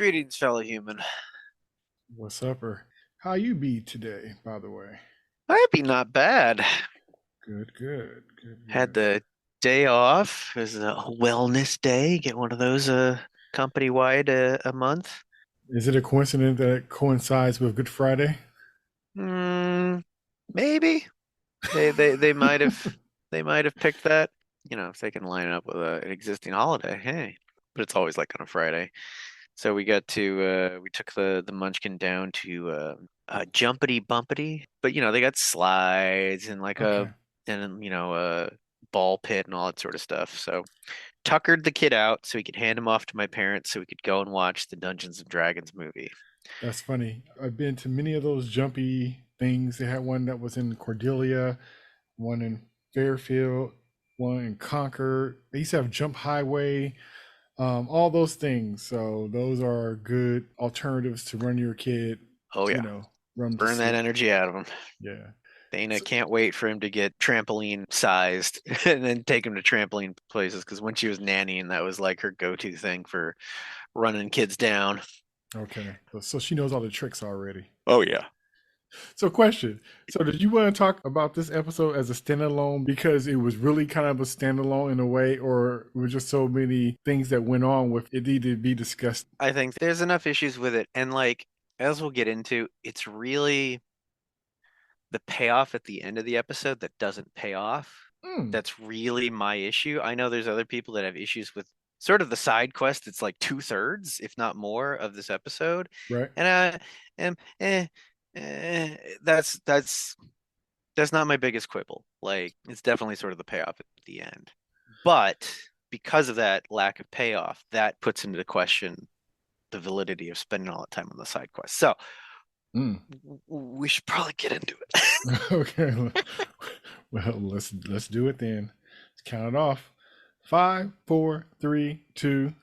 Greetings, fellow human. What's up, or how you be today, by the way? I'd be not bad. Good, good, good, Had good. the day off. It was a wellness day. Get one of those company wide a month. Is it a coincidence that it coincides with Good Friday? Hmm, maybe they might have picked that. If they can line it up with an existing holiday, hey. But it's always like on a Friday. So we took the Munchkin down to Jumpity Bumpity, but they got slides and Okay. a ball pit and all that sort of stuff. So tuckered the kid out so he could hand him off to my parents so we could go and watch the Dungeons and Dragons movie. That's funny. I've been to many of those jumpy things. They had one that was in Cordelia, one in Fairfield, one in Concord. They used to have Jump Highway, all those things. So those are good alternatives to run your kid, Oh you yeah, know, run 'em to burn that sleep. energy out of him. Yeah. Dana So, can't wait for him to get trampoline sized and then take him to trampoline places because when she was nannying, that was like her go-to thing for running kids down. okay. So she knows all the tricks already. Oh yeah. So, question. So, did you want to talk about this episode as a standalone because it was really kind of a standalone in a way, or were just so many things that went on with it needed to be discussed? I think there's enough issues with it. And like, as we'll get into, it's really the payoff at the end of the episode that doesn't pay off. Mm, That's really my issue. I know there's other people that have issues with sort of the side quest. It's like two-thirds, if not more, of this episode. right. And I am that's not my biggest quibble. Like, it's definitely sort of the payoff at the end. But because of that lack of payoff, that puts into question the validity of spending all that time on the side quest. So Mm. we should probably get into it. Okay. Well, let's do it then. Let's count it off. Five, four, three, two.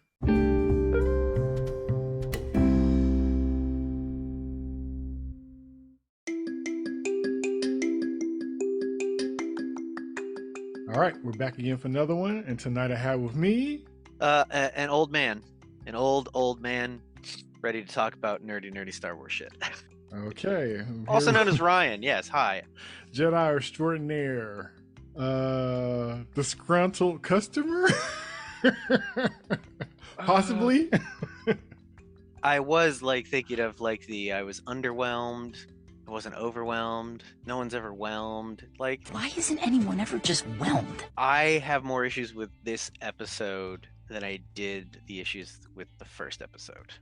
All right, we're back again for another one, and tonight I have with me. An old man, an old man, ready to talk about nerdy Star Wars shit. Okay, Also here known as Ryan. Yes, hi. Jedi extraordinaire, disgruntled customer, Uh, possibly. I was like thinking of like I was underwhelmed. I wasn't overwhelmed. No one's ever whelmed. Like, Why isn't anyone ever just whelmed? I have more issues with this episode than I did the issues with the first episode.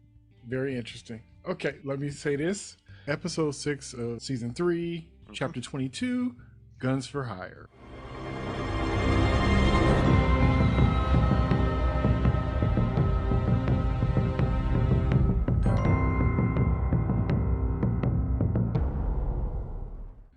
Very interesting. Okay, let me say this: Episode 6 of Season 3, Mhm. Chapter 22, Guns for Hire.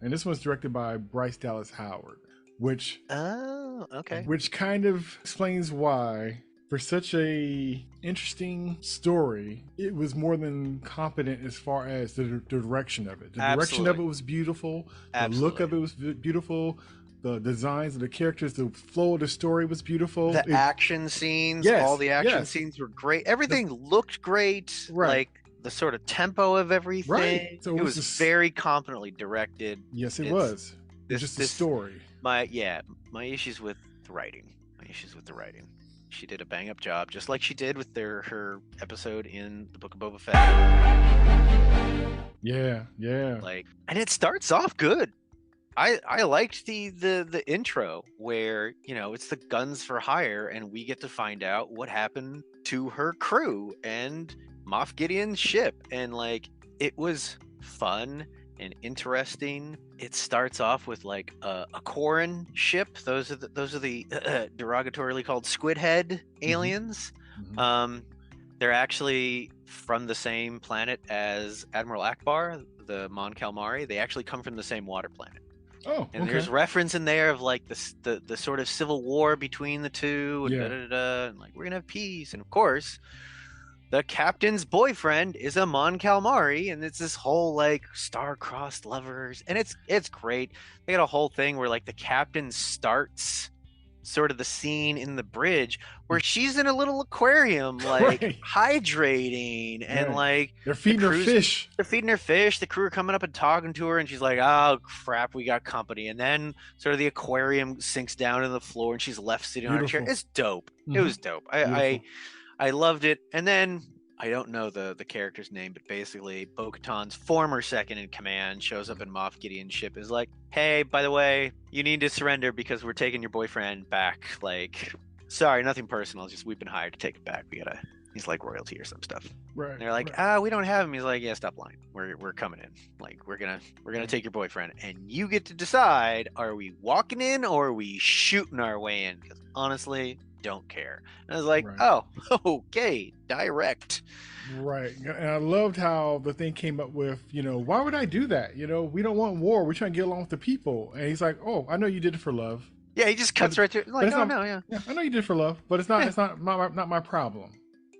And this one's directed by Bryce Dallas Howard, which Oh, okay. which kind of explains why for such a interesting story it was more than competent as far as the direction of it. The direction of Absolutely. it was beautiful, the look Absolutely. of it was beautiful, the designs of the characters, the flow of the story was beautiful. The action scenes, all Yes, the action yes, scenes were great. the, Everything looked great. right, Like the sort of tempo of right. everything. So it It was was just, very competently directed. yes, it It's was. It's this just a this story. my yeah, my issues with the writing. My issues with the writing. She did a bang up job, just like she did with her episode in the Book of Boba Fett. Yeah, yeah. Like, and it starts off good. I liked the intro where it's the guns for hire and we get to find out what happened to her crew and Moff Gideon's ship, and like it was fun and interesting. It starts off with like a Quarren ship. Those are the derogatorily called squid head Hmm. aliens. Hmm. Um, they're actually from the same planet as Admiral Akbar, the Mon Calamari. They actually come from the same water planet. Oh, And okay. there's reference in there of like the sort of civil war between the two, and da Yeah. da da, and like we're gonna have peace. And of course, the captain's boyfriend is a Mon Calamari, and it's this whole like star-crossed lovers, and it's great. They got a whole thing where like the captain starts sort of the scene in the bridge where she's in a little aquarium, like Right. hydrating, and Right. like They're the feeding her crew's fish. they're feeding her fish. The crew are coming up and talking to her, and she's like, "Oh crap, we got company." And then sort of the aquarium sinks down to the floor, and she's left sitting on her chair. Beautiful. It's dope. It Hmm. was dope. Beautiful. I loved it. And then I don't know the character's name, but basically Bo-Katan's former second in command shows up in Moff Gideon's ship, is like, "Hey, by the way, you need to surrender because we're taking your boyfriend back. Like, sorry, nothing personal. Just we've been hired to take it back. We gotta." He's like royalty or some stuff. Right. And they're like, Right. we don't have him. He's like, yeah, stop lying. We're coming in. Like, we're gonna take your boyfriend, and you get to decide: are we walking in or are we shooting our way in? Because honestly, don't care. And I was like, Right. oh, okay, direct. Right. And I loved how the thing came up with, why would I do that? We don't want war. We're trying to get along with the people. And he's like, oh, I know you did it for love. Yeah, he just cuts But, right through. but Like, it's oh not, no, yeah, yeah, I know you did it for love, but it's not, Yeah. it's not my problem.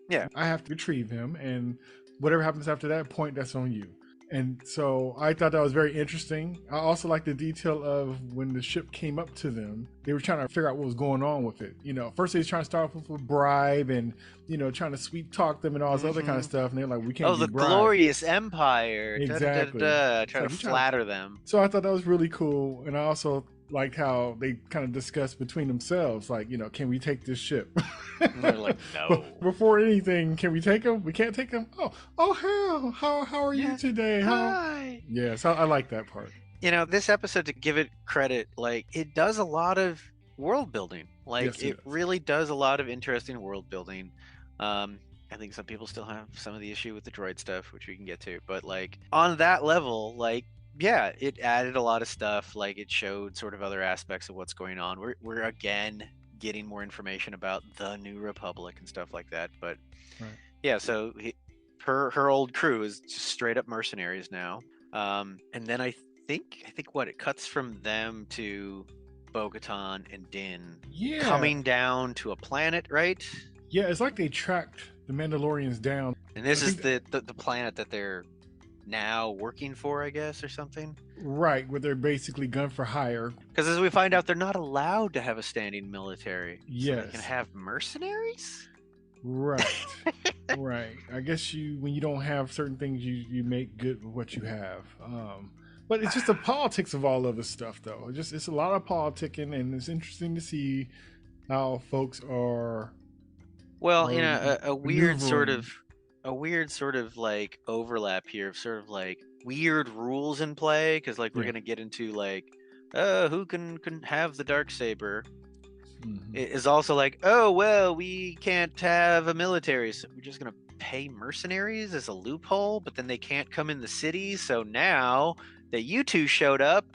Yeah. I have to retrieve him, and whatever happens after that point, that's on you. And so I thought that was very interesting. I also like the detail of when the ship came up to them, they were trying to figure out what was going on with it. First they was trying to start off with a bribe and, trying to sweet talk them and all this other kind of stuff. And they're like, we can't Oh, be the bribed. glorious empire. Exactly. Try It's to like, flatter them. So I thought that was really cool. And I also liked how they kind of discussed between themselves, like, can we take this ship? And they're like, no. Before anything, can we take him? We can't take him. Oh hell! How are you today? Hi. Yes, I like that part. This episode, to give it credit, like, it does a lot of world building. Like, Yes, it does. really does a lot of interesting world building. I think some people still have some of the issue with the droid stuff, which we can get to. But like on that level, like, yeah, it added a lot of stuff. Like, it showed sort of other aspects of what's going on. We're again getting more information about the New Republic and stuff like that. But Right. yeah, so her old crew is just straight up mercenaries now. And then I think what it cuts from them to Bo-Katan and Din Yeah. coming down to a planet, right? Yeah, it's like they tracked the Mandalorians down. And this I is think the planet that they're now working for, I guess, or something. Right, where they're basically gun for hire. Because as we find out, they're not allowed to have a standing military. So Yes. they can have mercenaries? Right. Right. I guess when you don't have certain things, you make good with what you have. But it's just the politics of all of this stuff, though. It's a lot of politicking, and it's interesting to see how folks are. Well, Or a weird maneuvering. sort of like overlap here of sort of like weird rules in play, because like we're Yeah. gonna get into like, who can have the dark saber. Mhm. It is also like, oh well, we can't have a military, so we're just gonna pay mercenaries as a loophole, but then they can't come in the city. So now that you two showed up,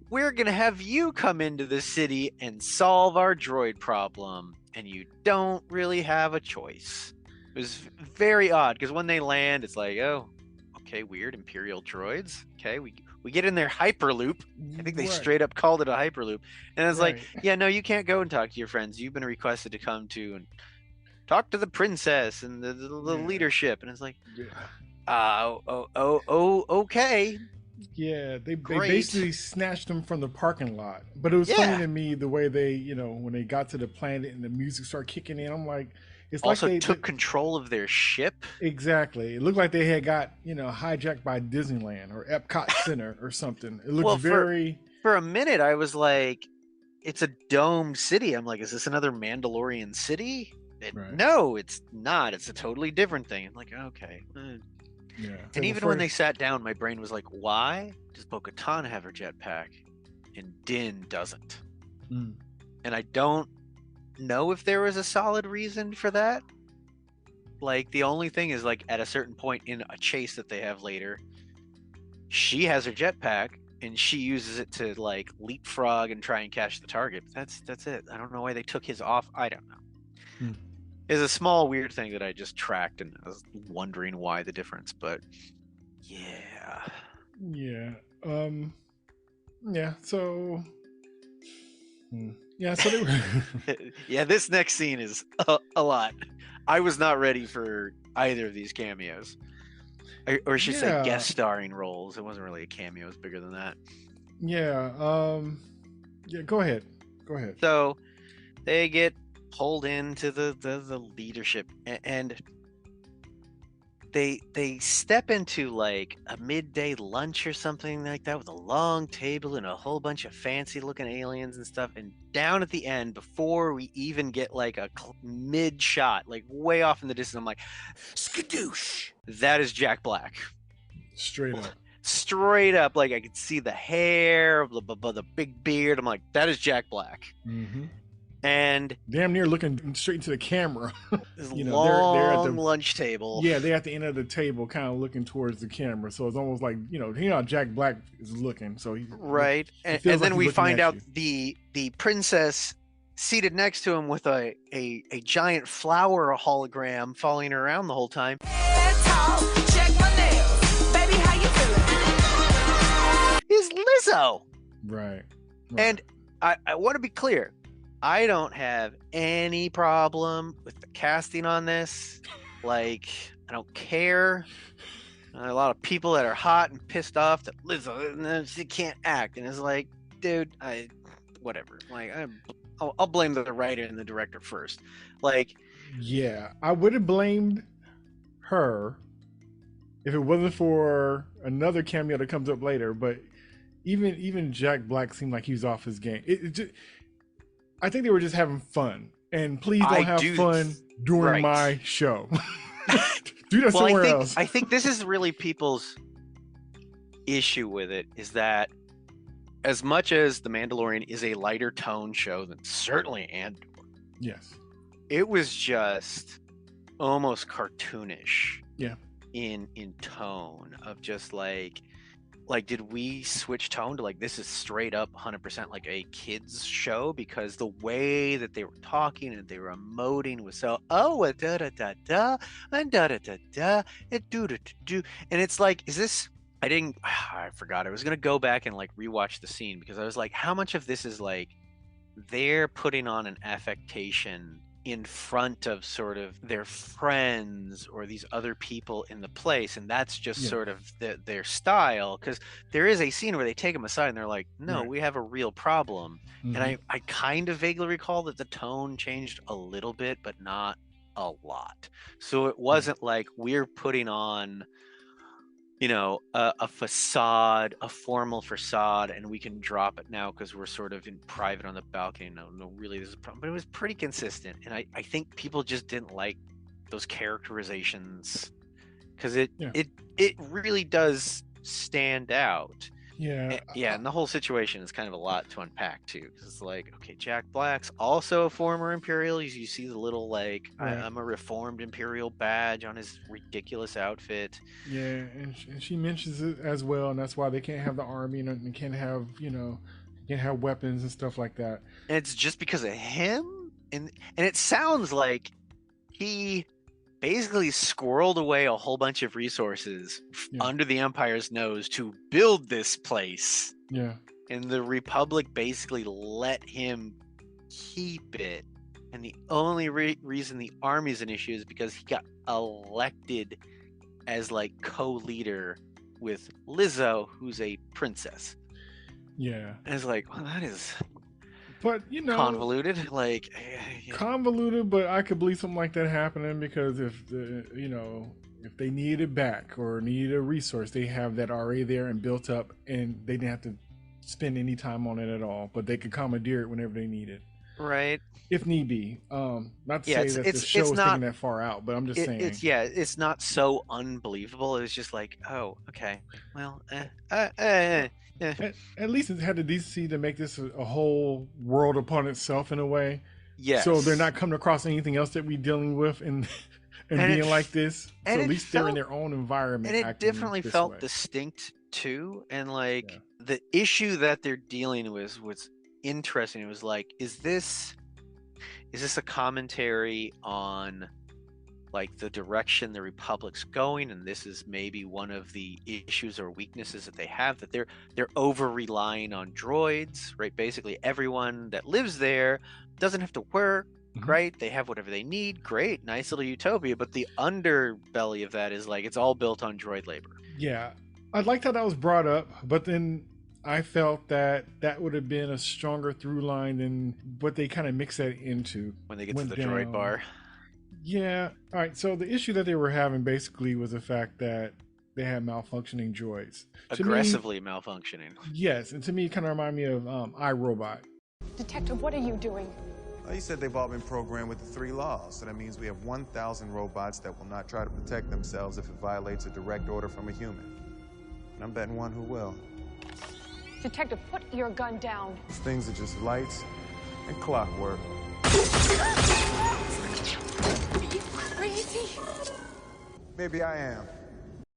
we're gonna have you come into the city and solve our droid problem, and you don't really have a choice. It was very odd, because when they land, it's like, oh, okay, weird, Imperial droids. Okay, we get in their hyperloop. I think they Right. straight up called it a hyperloop, and it's like, Right. yeah, no, you can't go and talk to your friends. You've been requested to come to and talk to the princess and the Yeah. leadership, and it's like, Yeah. okay. Yeah, they Great. basically snatched them from the parking lot. But it was Yeah. funny to me the way they, when they got to the planet and the music started kicking in. I'm like, it's Also like they took control of their ship. exactly. It looked like they had got hijacked by Disneyland or Epcot Center or something. It looked Well, very For a minute, I was like, it's a domed city. I'm like, is this another Mandalorian city? Right. No, it's not. It's a totally different thing. I'm like, okay. yeah. And even when they sat down, my brain was like, why does Bo-Katan have her jetpack and Din doesn't? Mm. And I don't know if there was a solid reason for that. Like, the only thing is, like, at a certain point in a chase that they have later, she has her jetpack and she uses it to like leapfrog and try and catch the target. That's it. I don't know why they took his off. I don't know. Hmm. It's a small weird thing that I just tracked, and I was wondering why the difference. But yeah, Yeah. Yeah. So. Yeah. So they were. yeah. This next scene is a lot. I was not ready for either of these cameos, or I should say guest starring roles. It wasn't really a cameo. It was bigger than that. Yeah. Yeah. Go ahead. So they get pulled into the leadership, and they step into like a midday lunch or something like that with a long table and a whole bunch of fancy looking aliens and stuff, and down at the end, before we even get like a mid shot, like way off in the distance, I'm like, skadoosh, that is Jack Black. Straight up. Straight up, like I could see the hair, the big beard. I'm like, that is Jack Black. Mm-hmm. And damn near looking straight into the camera. this You know, long they're at the lunch table. Yeah, they're at the end of the table, kind of looking towards the camera. So it's almost like, you know how Jack Black is looking. So right, and then we find out the princess seated next to him with a giant flower hologram following her around the whole time. Check my nails. Baby, how you feeling? Is Lizzo. Right. And I want to be clear. I don't have any problem with the casting on this. Like, I don't care. There are a lot of people that are hot and pissed off that Lizzo, she can't act. And it's like, dude, whatever. Like, I'll blame the writer and the director first. Like, yeah, I would have blamed her if it wasn't for another cameo that comes up later. But even Jack Black seemed like he was off his game. I think they were just having fun. And please don't have fun during my show. Do that somewhere else. I think this is really people's issue with it, is that as much as The Mandalorian is a lighter tone show than certainly Andor, yes, it was just almost cartoonish. Yeah. In tone of just like did we switch tone to like this is straight up 100% like a kids show, because the way that they were talking and they were emoting was so da da da da and da da da da and do do do, and it's like, is this, I forgot, I was gonna go back and like rewatch the scene, because I was like, how much of this is like they're putting on an affectation in front of sort of their friends or these other people in the place, and that's just sort of their style, because there is a scene where they take them aside and they're like, no, we have a real problem. And I kind of vaguely recall that the tone changed a little bit, but not a lot. So it wasn't like we're putting on, you know, a facade, a formal facade, and we can drop it now because we're sort of in private on the balcony. No, really, there's a problem. But it was pretty consistent, and I think people just didn't like those characterizations, because it really does stand out. Yeah. And the whole situation is kind of a lot to unpack too, because it's like, okay, Jack Black's also a former Imperial. You see the little like, I'm a reformed Imperial badge on his ridiculous outfit. Yeah, and she mentions it as well, and that's why they can't have the army and can't have, can't have weapons and stuff like that. And it's just because of him, and it sounds like he basically squirreled away a whole bunch of resources under the Empire's nose to build this place. Yeah. And the Republic basically let him keep it. And the only reason the army's an issue is because he got elected as like co-leader with Lizzo, who's a princess. Yeah. And it's like, well, that is... But convoluted, like convoluted, but I could believe something like that happening, because if if they need it back or need a resource, they have that already there and built up, and they didn't have to spend any time on it at all. But they could commandeer it whenever they need it, right? If need be. Not to say that the show is taking that far out, but I'm just saying it's not so unbelievable. It's just like, oh, okay, well, At least it had the decency to make this a whole world upon itself in a way. Yes. So they're not coming across anything else that we're dealing with and being like this. So at least they're in their own environment. And it definitely felt distinct too. And like the issue that they're dealing with was interesting. It was like, is this a commentary on like the direction the Republic's going, and this is maybe one of the issues or weaknesses that they have, that they're over relying on droids, right? Basically everyone that lives there doesn't have to work, right? They have whatever they need, great, nice little utopia, but the underbelly of that is like it's all built on droid labor. Yeah, I liked how that was brought up, but then I felt that that would have been a stronger through line than what they kind of mixed that into. When they get to Went the droid down. bar. Yeah. All right. So the issue that they were having basically was the fact that they had malfunctioning droids. To me, Aggressively malfunctioning. yes, and to me, it kind of reminded me of iRobot. Detective, what are you doing? Well, you said they've all been programmed with the 3 laws, so that means we have 1,000 robots that will not try to protect themselves if it violates a direct order from a human. And I'm betting one who will. Detective, put your gun down. These things are just lights and clockwork. Are you crazy? Maybe I am.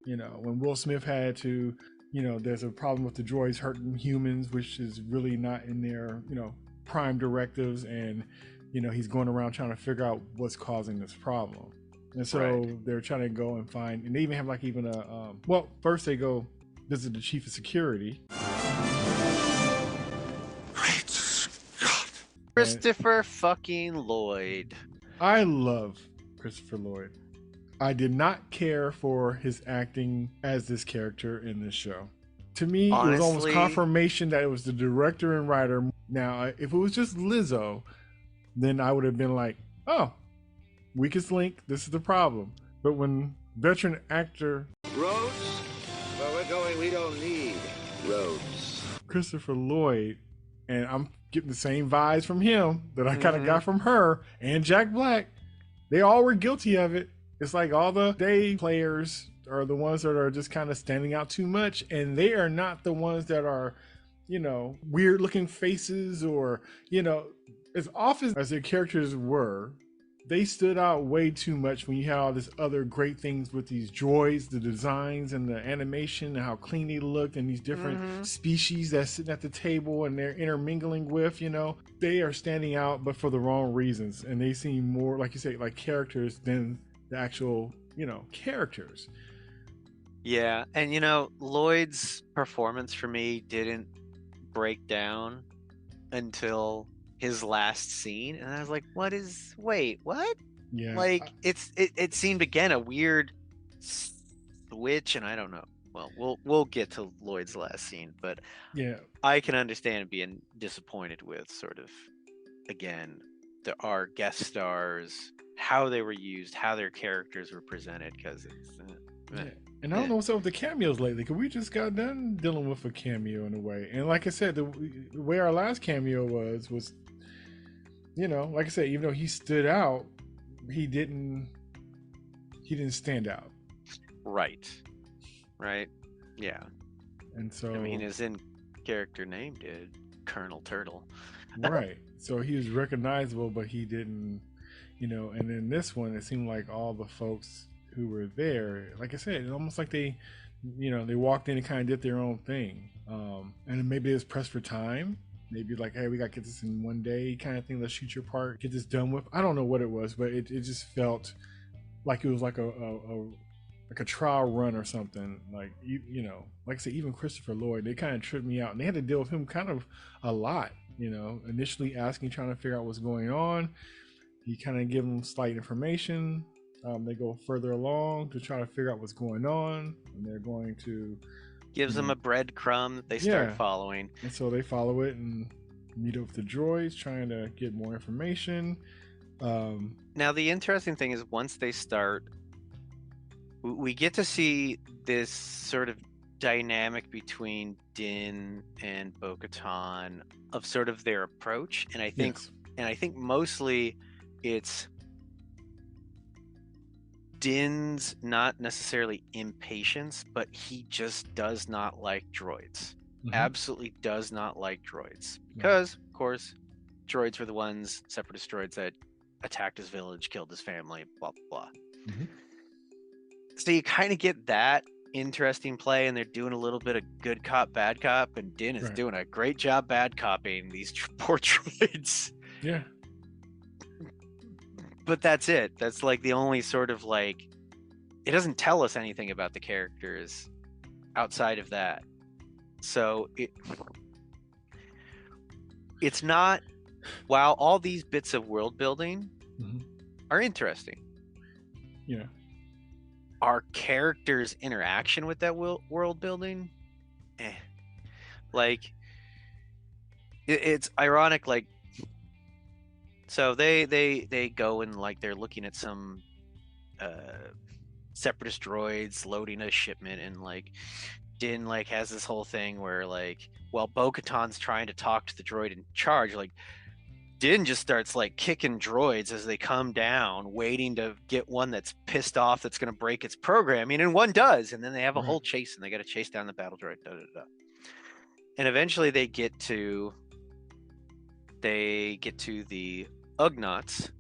You know, when Will Smith had to, you know, there's a problem with the droids hurting humans, which is really not in their, you know, prime directives, and you know he's going around trying to figure out what's causing this problem, and so they're trying to go and find, and they even have like even a well, first they go visit the chief of security. Great Scott! Christopher fucking Lloyd. I love Christopher Lloyd. I did not care for his acting as this character in this show. To me, Honestly, it was almost confirmation that it was the director and writer. Now, if it was just Lizzo, then I would have been like, oh, weakest link, this is the problem. But when veteran actor Roads? Where we're going, we don't need roads. Christopher Lloyd, and I'm getting the same vibes from him that I kind of got from her and Jack Black, they all were guilty of it. It's like all the day players are the ones that are just kind of standing out too much, and they are not the ones that are, you know, weird looking faces, or, you know, as often as their characters were, they stood out way too much when you had all this other great things with these droids, the designs and the animation and how clean they looked, and these different species that's sitting at the table and they're intermingling with, you know, they are standing out, but for the wrong reasons. And they seem more, like you say, like characters than the actual, you know, characters. Yeah, and you know, Lloyd's performance for me didn't break down until his last scene, and I was like, wait, what? Yeah. Like it seemed again a weird switch, and I don't know. Well, we'll get to Lloyd's last scene, but Yeah. I can understand being disappointed with sort of, again, our guest stars, how they were used, how their characters were presented, because it's Yeah. And I don't know what's up with the cameos lately, because we just got done dealing with a cameo in a way. And like I said, the way our last cameo was, you know, like I said, even though he stood out, he didn't stand out. right. Yeah. And so I mean, his in character name did, Colonel Turtle. right. So he was recognizable, but he didn't, you know. And in this one, it seemed like all the folks who were there, like I said, it's almost like they, you know, they walked in and kind of did their own thing. And maybe it was pressed for time. Maybe like, hey, we got to get this in one day kind of thing. Let's shoot your part, get this done with. I don't know what it was, but it just felt like it was like a trial run or something. Like, you know, like I said, even Christopher Lloyd, they kind of tripped me out, and they had to deal with him kind of a lot, you know, initially asking, trying to figure out what's going on. He kind of give them slight information. They go further along to try to figure out what's going on, and they're going to Gives them a breadcrumb that they start following. And so they follow it and meet up with the droids, trying to get more information. Now, the interesting thing is, once they start, we get to see this sort of dynamic between Din and Bo-Katan of sort of their approach, and I think mostly it's Din's not necessarily impatience, but he just does not like droids. Absolutely does not like droids, because of course droids were the ones, separatist droids, that attacked his village, killed his family, blah blah blah. So you kind of get that interesting play, and they're doing a little bit of good cop bad cop, and Din is doing a great job bad copying these poor droids. Yeah. But that's it. That's like the only sort of, like, it doesn't tell us anything about the characters outside of that. So it's not, while all these bits of world building are interesting, Yeah. our characters' interaction with that world building, Like it's ironic, like so they go and like they're looking at some separatist droids loading a shipment, and like Din like has this whole thing where like while Bo-Katan's trying to talk to the droid in charge, like Din just starts like kicking droids as they come down, waiting to get one that's pissed off that's going to break its programming, and one does, and then they have a whole chase, and they got to chase down the battle droid. And eventually they get to the Ugnaughts,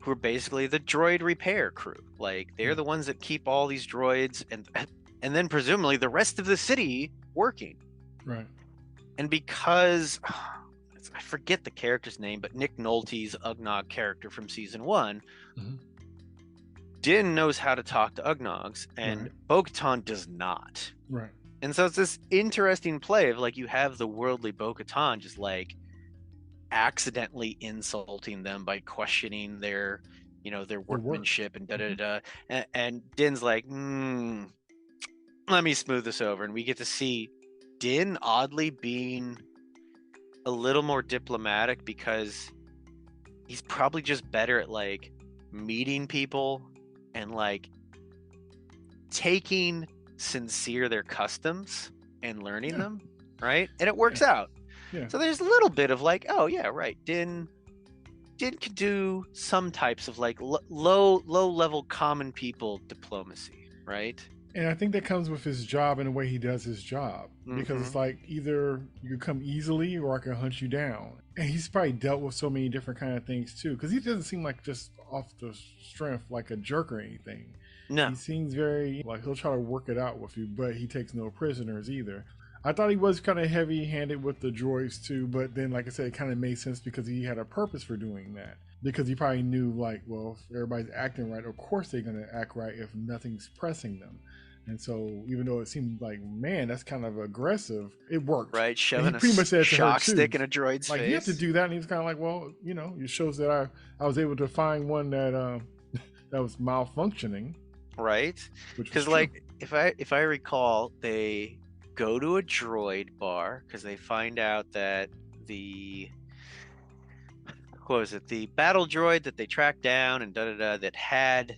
who are basically the droid repair crew. Like they're the ones that keep all these droids and then presumably the rest of the city working. Right. And because I forget the character's name, but Nick Nolte's Ugnaught character from season 1, Din knows how to talk to Ugnaughts, and Bo-Katan does not. Right. And so it's this interesting play of like you have the worldly Bo-Katan just like accidentally insulting them by questioning their workmanship and and Din's like, let me smooth this over, and we get to see Din oddly being a little more diplomatic because he's probably just better at like meeting people and like taking sincere their customs and learning them, right? And it works out. Yeah. So there's a little bit of like, oh yeah, right. Din could do some types of like low level common people diplomacy, right? And I think that comes with his job and the way he does his job, because it's like either you can come easily or I can hunt you down. And he's probably dealt with so many different kind of things too, because he doesn't seem like just off the strength like a jerk or anything. No, he seems very like he'll try to work it out with you, but he takes no prisoners either. I thought he was kind of heavy-handed with the droids too, but then, like I said, it kind of made sense because he had a purpose for doing that. Because he probably knew, like, well, if everybody's acting right, of course they're going to act right if nothing's pressing them. And so, even though it seemed like, man, that's kind of aggressive, it worked. Right, shoving a shock stick in a droid's like, face. You have to do that, and he's kind of like, well, you know, it shows that I was able to find one that that was malfunctioning. Right, because like if I recall, they go to a droid bar because they find out that the battle droid that they tracked down and that had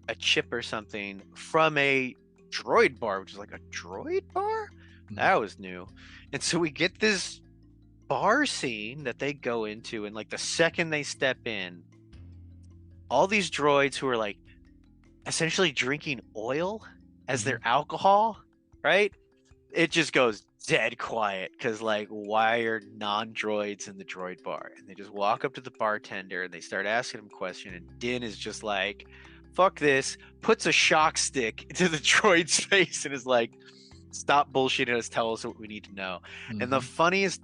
a chip or something from a droid bar, which is like a droid bar. That was new. And so we get this bar scene that they go into, and like the second they step in, all these droids who are like essentially drinking oil as their alcohol, right? It just goes dead quiet because like, why are non-droids in the droid bar? And they just walk up to the bartender and they start asking him questions, and Din is just like, fuck this, puts a shock stick into the droid's face and is like, stop bullshitting us, tell us what we need to know. And the funniest,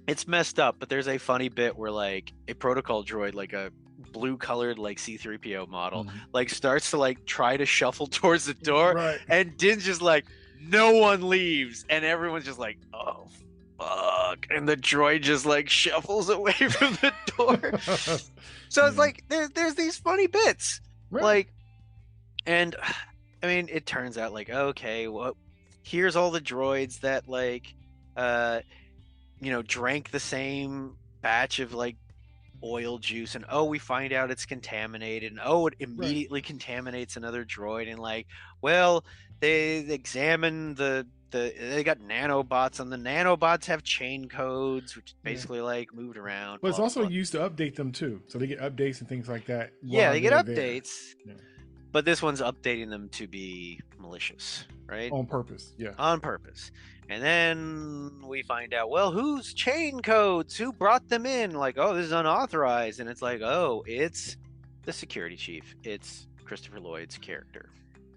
it's messed up, but there's a funny bit where like a protocol droid, like a blue colored like C-3PO model, like starts to like try to shuffle towards the door, and Din's just like, no one leaves, and everyone's just like, oh fuck, and the droid just like shuffles away from the door. So it's like there's these funny bits, like, and I mean, it turns out like, okay, well, here's all the droids that like drank the same batch of like oil juice, and we find out it's contaminated, and it immediately contaminates another droid, and like, well, they examine they got nanobots, and the nanobots have chain codes, which basically like moved around. But it's also used to update them too, so they get updates and things like that. Yeah, they get updates, but this one's updating them to be malicious, right? On purpose, yeah. On purpose. And then we find out, well, whose chain codes? Who brought them in? Like, oh, this is unauthorized. And it's like, oh, it's the security chief. It's Christopher Lloyd's character.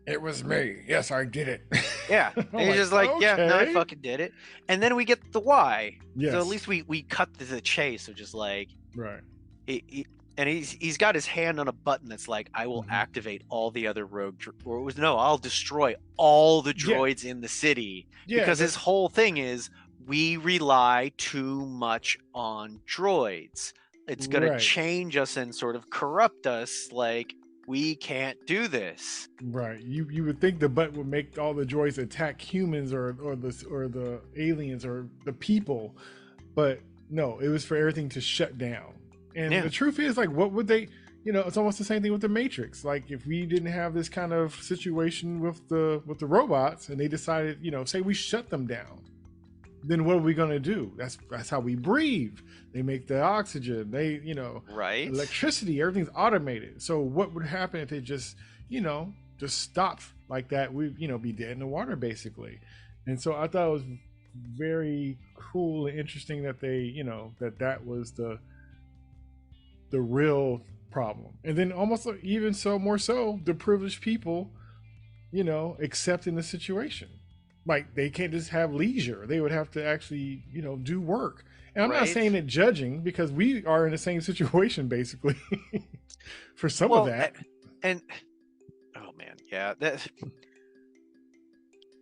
It was me. Yes, I did it. Yeah. And he's just like, yeah, no, I fucking did it. And then we get the why. Yes. So at least we cut to the chase of just like, right. And he's got his hand on a button that's like, I will activate all the other rogue, I'll destroy all the droids in the city, because his whole thing is we rely too much on droids. It's gonna change us and sort of corrupt us, like we can't do this. Right. You would think the button would make all the droids attack humans or the aliens or the people, but no, it was for everything to shut down. And Yeah. the truth is, like, what would they? It's almost the same thing with the Matrix. Like, if we didn't have this kind of situation with the robots, and they decided, say we shut them down, then what are we gonna do? That's how we breathe. They make the oxygen. They, Right. electricity. Everything's automated. So what would happen if they just stopped like that? We'd, be dead in the water basically. And so I thought it was very cool and interesting that they, that was the real problem. And then almost even so, more so, the privileged people, accepting the situation. Like, they can't just have leisure. They would have to actually, do work. And I'm not saying it judging, because we are in the same situation basically for some of that. And oh man, yeah, that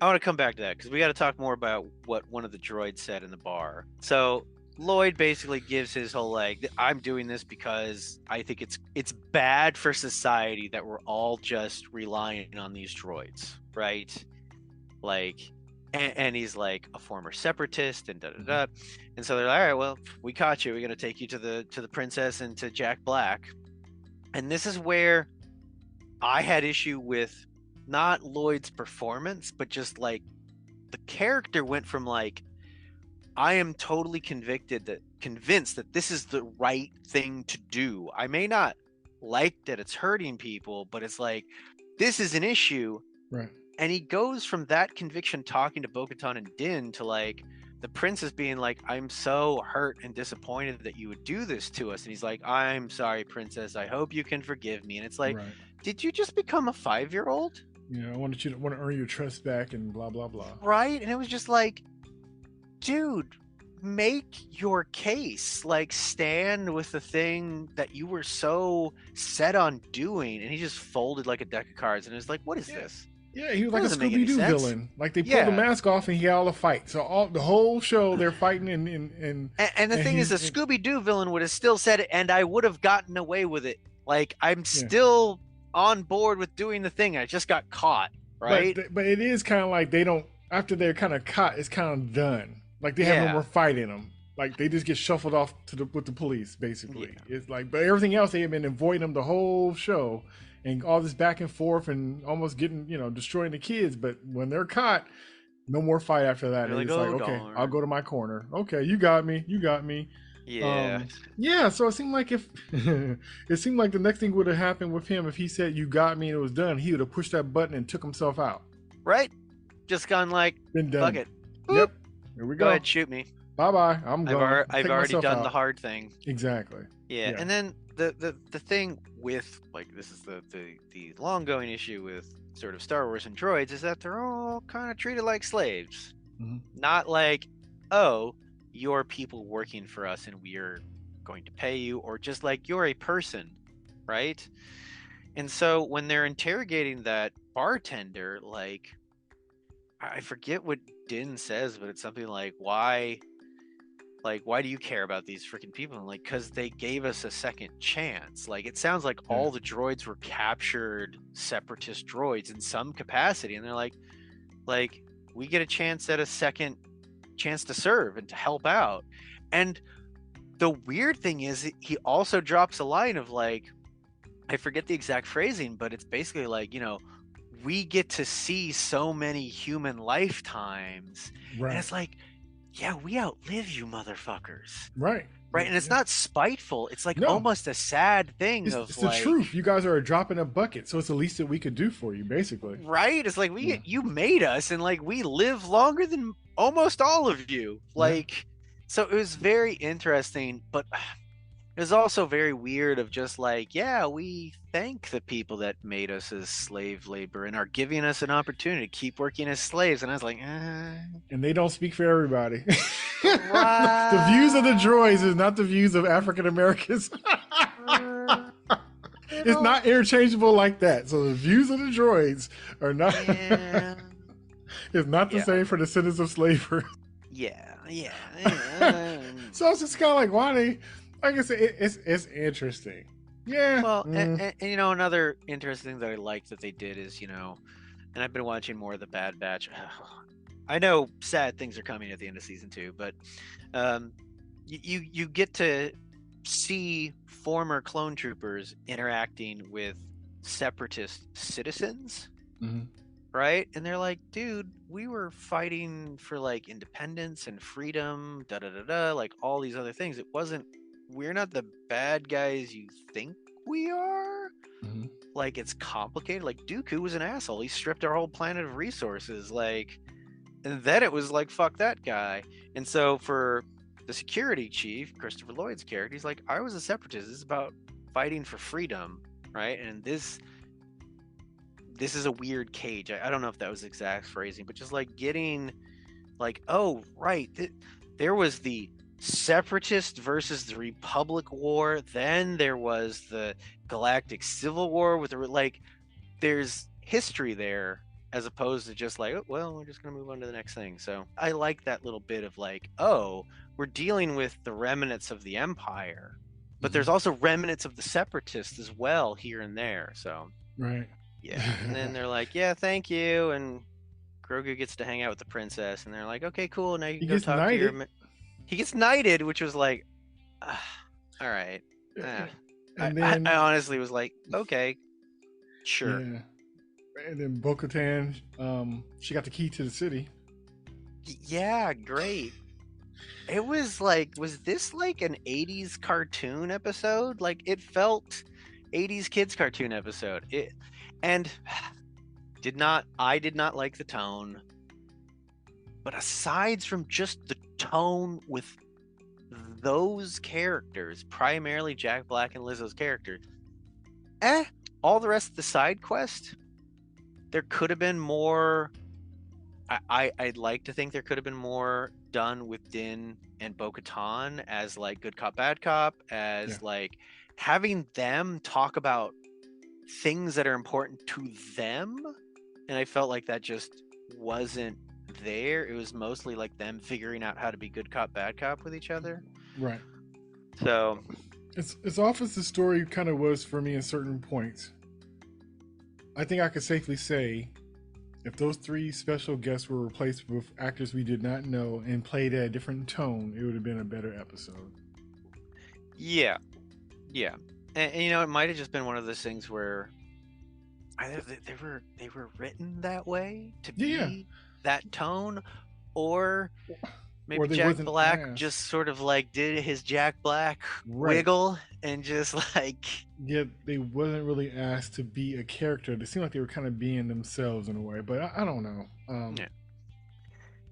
I want to come back to that because we got to talk more about what one of the droids said in the bar. So Lloyd basically gives his whole I'm doing this because I think it's bad for society that we're all just relying on these droids, right? Like, and he's like a former separatist and da. And so they're like, all right, well, we caught you. We're gonna take you to the princess and to Jack Black. And this is where I had issue with not Lloyd's performance, but just like the character went from like, I am totally convinced that this is the right thing to do. I may not like that it's hurting people, but it's like, this is an issue. Right. And he goes from that conviction talking to Bo-Katan and Din to like the princess being like, I'm so hurt and disappointed that you would do this to us. And he's like, I'm sorry, princess. I hope you can forgive me. And it's like, did you just become a 5-year-old? I want to earn your trust back and blah, blah, blah. Right. And it was just like, dude, make your case. Like, stand with the thing that you were so set on doing. And he just folded like a deck of cards. And it was like, what is this? Yeah, he was like a Scooby-Doo villain. Like, they pulled the mask off and he had all the fight. So the whole show they're fighting and the thing is, a Scooby-Doo villain would have still said it, and I would have gotten away with it. Like, I'm still on board with doing the thing. I just got caught, right? But it is kind of like they don't, after they're kind of caught, it's kind of done. Like, they have no more fight in them. Like, they just get shuffled off with the police, basically. Yeah. It's like, but everything else, they have been avoiding them the whole show. And all this back and forth and almost getting, destroying the kids. But when they're caught, no more fight after that. It's like, okay, I'll go to my corner. Okay, you got me. Yeah. Yeah, so it seemed like the next thing would have happened with him if he said, you got me, and it was done. He would have pushed that button and took himself out. Right? Just gone like, been done. Fuck it. Yep. Here we go. Go ahead, shoot me. Bye-bye. I'm going. I've already done the hard thing. Exactly. Yeah. And then the thing with, like, this is the long going issue with sort of Star Wars and droids, is that they're all kind of treated like slaves. Mm-hmm. Not like, oh, you're people working for us and we're going to pay you, or just like, you're a person, right? And so when they're interrogating that bartender, like, I forget what Din says, but it's something like, why do you care about these freaking people? And like, because they gave us a second chance. Like, it sounds like all the droids were captured separatist droids in some capacity, and they're like we get a chance at a second chance to serve and to help out. And the weird thing is, he also drops a line of like, I forget the exact phrasing, but it's basically like, we get to see so many human lifetimes. Right. And it's like, yeah, we outlive you motherfuckers. Right. And it's not spiteful. It's like almost a sad thing. It's the truth. You guys are a drop in a bucket, so it's the least that we could do for you, basically. Right? It's like, you made us, and like, we live longer than almost all of you. Like, so it was very interesting, but it was also very weird of just like, we thank the people that made us as slave labor and are giving us an opportunity to keep working as slaves. And I was like, And they don't speak for everybody. Right. The views of the droids is not the views of African Americans. It's not interchangeable like that. So the views of the droids are not. It's not the same for descendants of slavery. Yeah. So it's just kind of like, why they? Like I said, it's interesting. Yeah. Well, and you know, another interesting thing that I liked that they did is, you know, and I've been watching more of the Bad Batch. I know sad things are coming at the end of season 2, but um, you get to see former clone troopers interacting with separatist citizens, Mhm. right? And they're like, dude, we were fighting for like independence and freedom, da da da da, like all these other things. It wasn't, we're not the bad guys you think we are. Mhm. Like, it's complicated. Like, Dooku was an asshole. He stripped our whole planet of resources. Like, and then it was like, fuck that guy. And so for the security chief, Christopher Lloyd's character, he's like, I was a separatist. This is about fighting for freedom, right? And this is a weird cage. I don't know if that was exact phrasing, but just like getting like, oh, right. There was the separatist versus the Republic War. Then there was the Galactic Civil War with the, like, there's history there as opposed to just like, oh, well, we're just going to move on to the next thing. So I like that little bit of like, oh, we're dealing with the remnants of the Empire, but there's also remnants of the separatists as well here and there. So Right. yeah. And then they're like, yeah, thank you. And Grogu gets to hang out with the princess. And they're like, okay, cool. Now you He can go gets talk to your. knighted. He gets knighted, which was like, all right. And then I honestly was like, okay, sure. yeah. And then Bo-Katan, she got the key to the city. Yeah, great. It was like, was this like an 80s cartoon episode? Like, it felt 80s kids cartoon episode. And I did not like the tone. But aside from just the tone with those characters, primarily Jack Black and Lizzo's character, all the rest of the side quest, there could have been more. I'd like to think there could have been more done with Din and Bo-Katan as like good cop, bad cop, as like having them talk about things that are important to them. And I felt like that just wasn't there. It was mostly like them figuring out how to be good cop, bad cop with each other. Right. So It's off as the story kind of was for me in certain points. I think I could safely say if those 3 special guests were replaced with actors we did not know and played at a different tone, it would have been a better episode. yeah. And you know, it might have just been one of those things where either they were written that way to be that tone, or maybe Jack Black just sort of like did his Jack Black wiggle and just like. Yeah, they wasn't really asked to be a character. They seemed like they were kind of being themselves in a way, but I don't know. Yeah.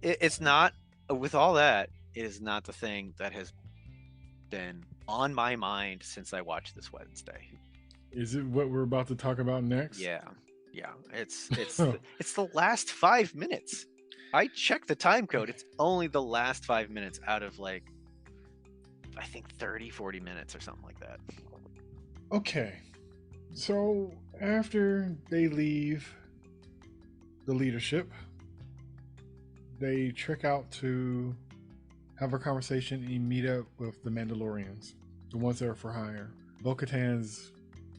It's not, with all that, it is not the thing that has been on my mind since I watched this Wednesday. Is it what we're about to talk about next? Yeah. It's the last 5 minutes. I checked the time code. It's only the last 5 minutes out of like, I think 30-40 minutes or something like that. Okay. So after they leave the leadership, they trek out to have a conversation and meet up with the Mandalorians, the ones that are for hire. Bo-Katan's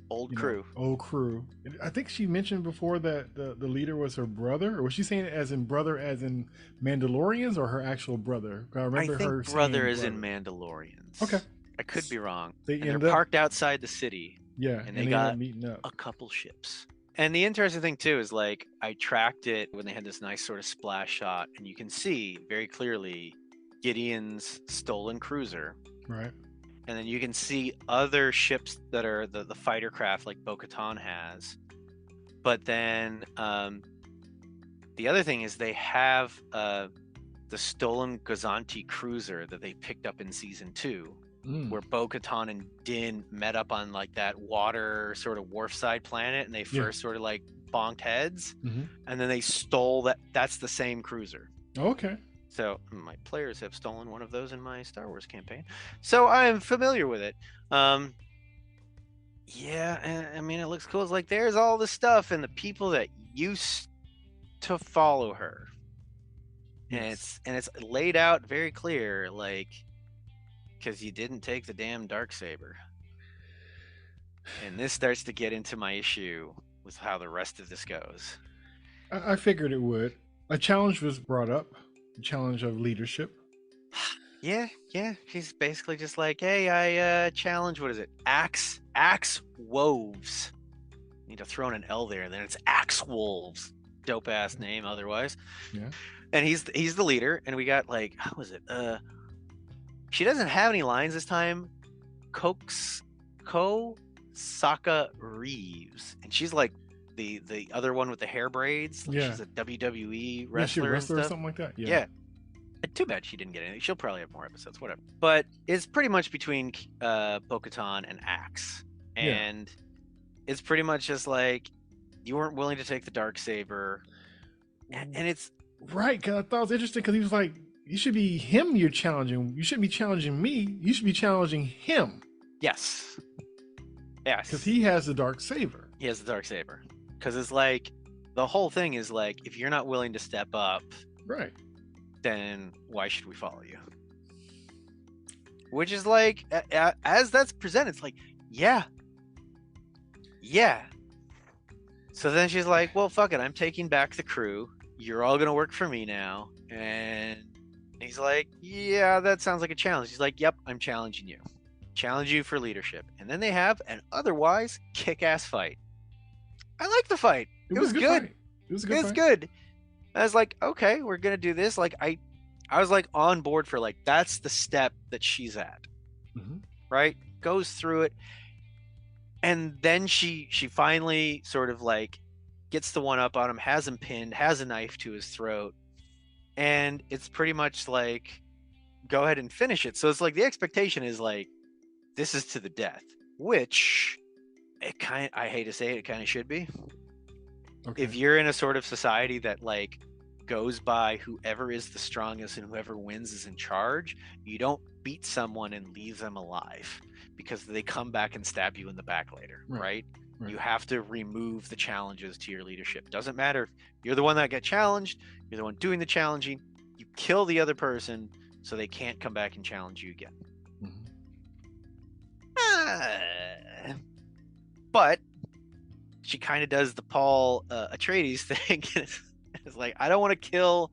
old crew. I think she mentioned before that the leader was her brother, or was she saying it as in brother as in Mandalorians, or her actual brother? I remember think her brother is in Mandalorians. Okay. I could be wrong. They're parked outside the city. Yeah, and they got meeting up. A couple ships. And the interesting thing too is like I tracked it when they had this nice sort of splash shot, and you can see very clearly Gideon's stolen cruiser. Right. And then you can see other ships that are the fighter craft like Bo-Katan has. But then the other thing is they have the stolen Gazanti cruiser that they picked up in season 2. Where Bo-Katan and Din met up on like that water sort of wharfside planet, and they first sort of like bonked heads, and then they stole that. That's the same cruiser. Okay. So my players have stolen one of those in my Star Wars campaign, so I am familiar with it. Yeah, I mean it looks cool. It's like there's all the stuff and the people that used to follow her, and it's laid out very clear, like. Because you didn't take the damn Darksaber. And this starts to get into my issue with how the rest of this goes. I figured it would. A challenge was brought up, the challenge of leadership. Yeah. She's basically just like, hey, I challenge, what is it? Axe Woves. Need to throw in an L there, and then it's Axe Wolves. Dope ass name otherwise. Yeah. And he's the leader, and we got like, how was it? She doesn't have any lines this time. Saka Reeves. And she's like the other one with the hair braids. Like Yeah. She's a WWE Yeah, she a wrestler and wrestler or stuff. something like that. Yeah. Too bad she didn't get anything. She'll probably have more episodes, whatever. But it's pretty much between Bo-Katan and Axe. And it's pretty much just like, you weren't willing to take the Darksaber. And it's... Right, because I thought it was interesting because he was like, you should be him you're challenging. You shouldn't be challenging me. You should be challenging him. Yes. Because he has the Darksaber. He has the Darksaber. Because it's like, the whole thing is like, if you're not willing to step up... Right. then why should we follow you? Which is like, as that's presented, it's like, yeah. So then she's like, well, fuck it, I'm taking back the crew. You're all gonna work for me now. And he's like, yeah, that sounds like a challenge. He's like, yep, I'm challenging you. Challenge you for leadership. And then they have an otherwise kick-ass fight. I like the fight. It was good. Fight. It was a good It's fight. good. I was like, okay, we're gonna do this. Like I was like on board for like, that's the step that she's at, right? Goes through it, and then she finally sort of like gets the one up on him, has him pinned, has a knife to his throat, and it's pretty much like, go ahead and finish it. So it's like the expectation is like, this is to the death, which I hate to say it kind of should be. Okay. If you're in a sort of society that like goes by whoever is the strongest and whoever wins is in charge, you don't beat someone and leave them alive because they come back and stab you in the back later, right? You have to remove the challenges to your leadership. Doesn't matter if you're the one that got challenged, you're the one doing the challenging, you kill the other person so they can't come back and challenge you again. But she kind of does the Paul Atreides thing. It's like, I don't want to kill.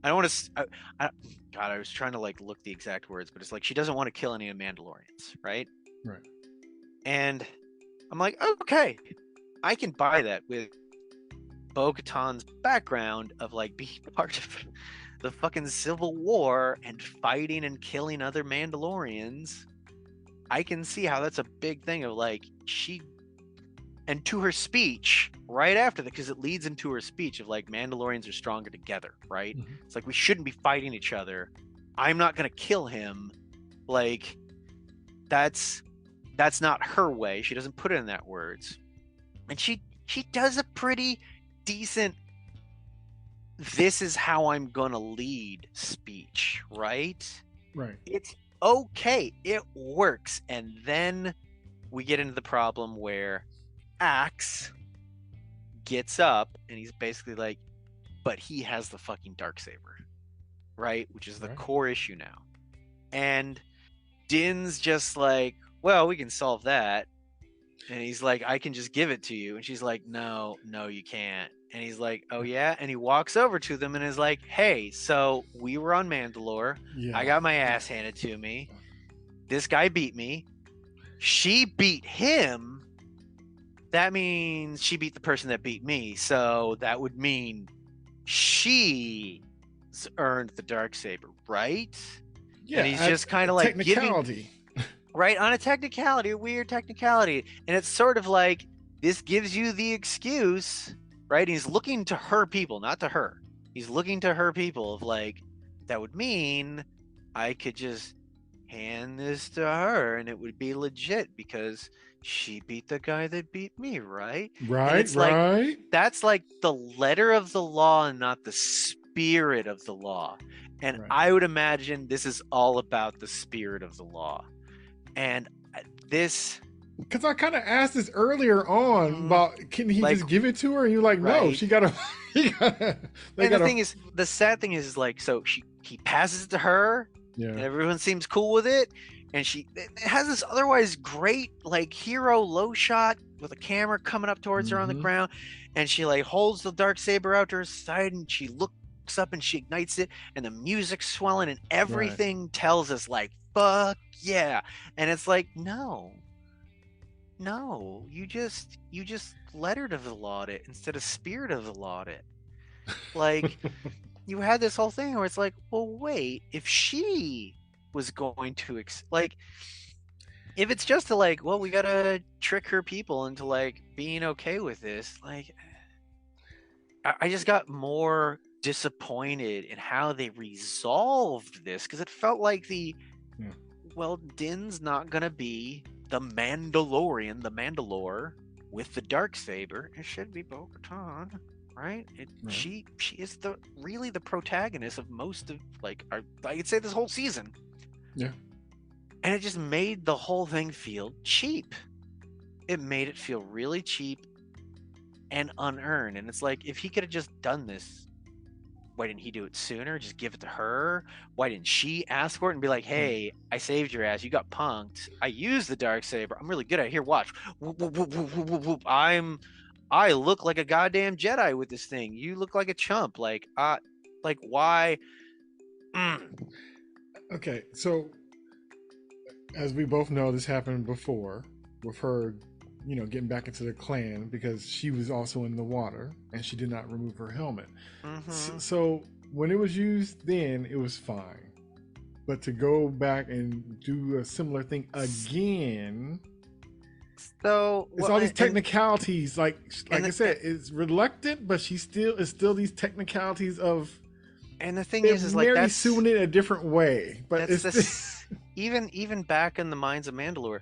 I don't want to. God, I was trying to like look the exact words, but it's like she doesn't want to kill any of the Mandalorians, right? Right. And I'm like, okay, I can buy that with Bo-Katan's background of like being part of the fucking Civil War and fighting and killing other Mandalorians. I can see how that's a big thing of like and to her speech right after that, because it leads into her speech of like, Mandalorians are stronger together, right? It's like, we shouldn't be fighting each other. I'm not gonna kill him. Like, that's not her way. She doesn't put it in that words, and she does a pretty decent, this is how I'm gonna lead speech, right? It's okay, it works. And then we get into the problem where Axe gets up and he's basically like, but he has the fucking Darksaber, right? Which is the core issue now. And Din's just like, well, we can solve that. And he's like, I can just give it to you. And she's like, no, you can't. And he's like, oh yeah? And he walks over to them and is like, hey, so we were on Mandalore. I got my ass handed to me. This guy beat me. She beat him. That means she beat the person that beat me. So that would mean she's earned the Darksaber, right? Yeah. And he's just kind of like technicality. Right, on a technicality, a weird technicality. And it's sort of like, this gives you the excuse, right? He's looking to her people, not to her. He's looking to her people of like, that would mean I could just hand this to her and it would be legit because she beat the guy that beat me, right? Right, it's like, that's like the letter of the law and not the spirit of the law. And I would imagine this is all about the spirit of the law. And this, because I kind of asked this earlier on about, can he just give it to her? And you're like, no, she gotta. The thing is, the sad thing is like, so he passes it to her, and everyone seems cool with it, and it has this otherwise great like hero low shot with a camera coming up towards her on the Mhm. ground, and she like holds the dark saber out to her side, and she looks up and she ignites it, and the music's swelling, and Right. everything tells us like fuck yeah, and it's like no, you just letter to the laud it instead of spear to the laud it. Like you had this whole thing where it's like, well, wait, if she was going to like, if it's just to like, well, we gotta trick her people into like being okay with this, like, I just got more disappointed in how they resolved this because it felt like Yeah. well, Din's not gonna be the Mandalorian, the Mandalore with the dark saber. It should be Bo-Katan, right? Right. She is really the protagonist of most of like I could say this whole season. Yeah. And it just made the whole thing feel cheap. It made it feel really cheap and unearned. And it's like, if he could have just done this, why didn't he do it sooner? Just give it to her. Why didn't she ask for it and be like, hey, I saved your ass. You got punked. I used the dark saber. I'm really good at it. Here, watch. Whoop, whoop, whoop, whoop, whoop, whoop. I look like a goddamn Jedi with this thing. You look like a chump. Like why? Okay, so as we both know, this happened before with her, getting back into the clan because she was also in the water and she did not remove her helmet. Mhm. So when it was used then, it was fine. But to go back and do a similar thing again, So it's all these technicalities. Like I said, it's reluctant, but it's still these technicalities of. And the thing They're is like merely that's suing it a different way, but that's it's even back in the Mines of Mandalore,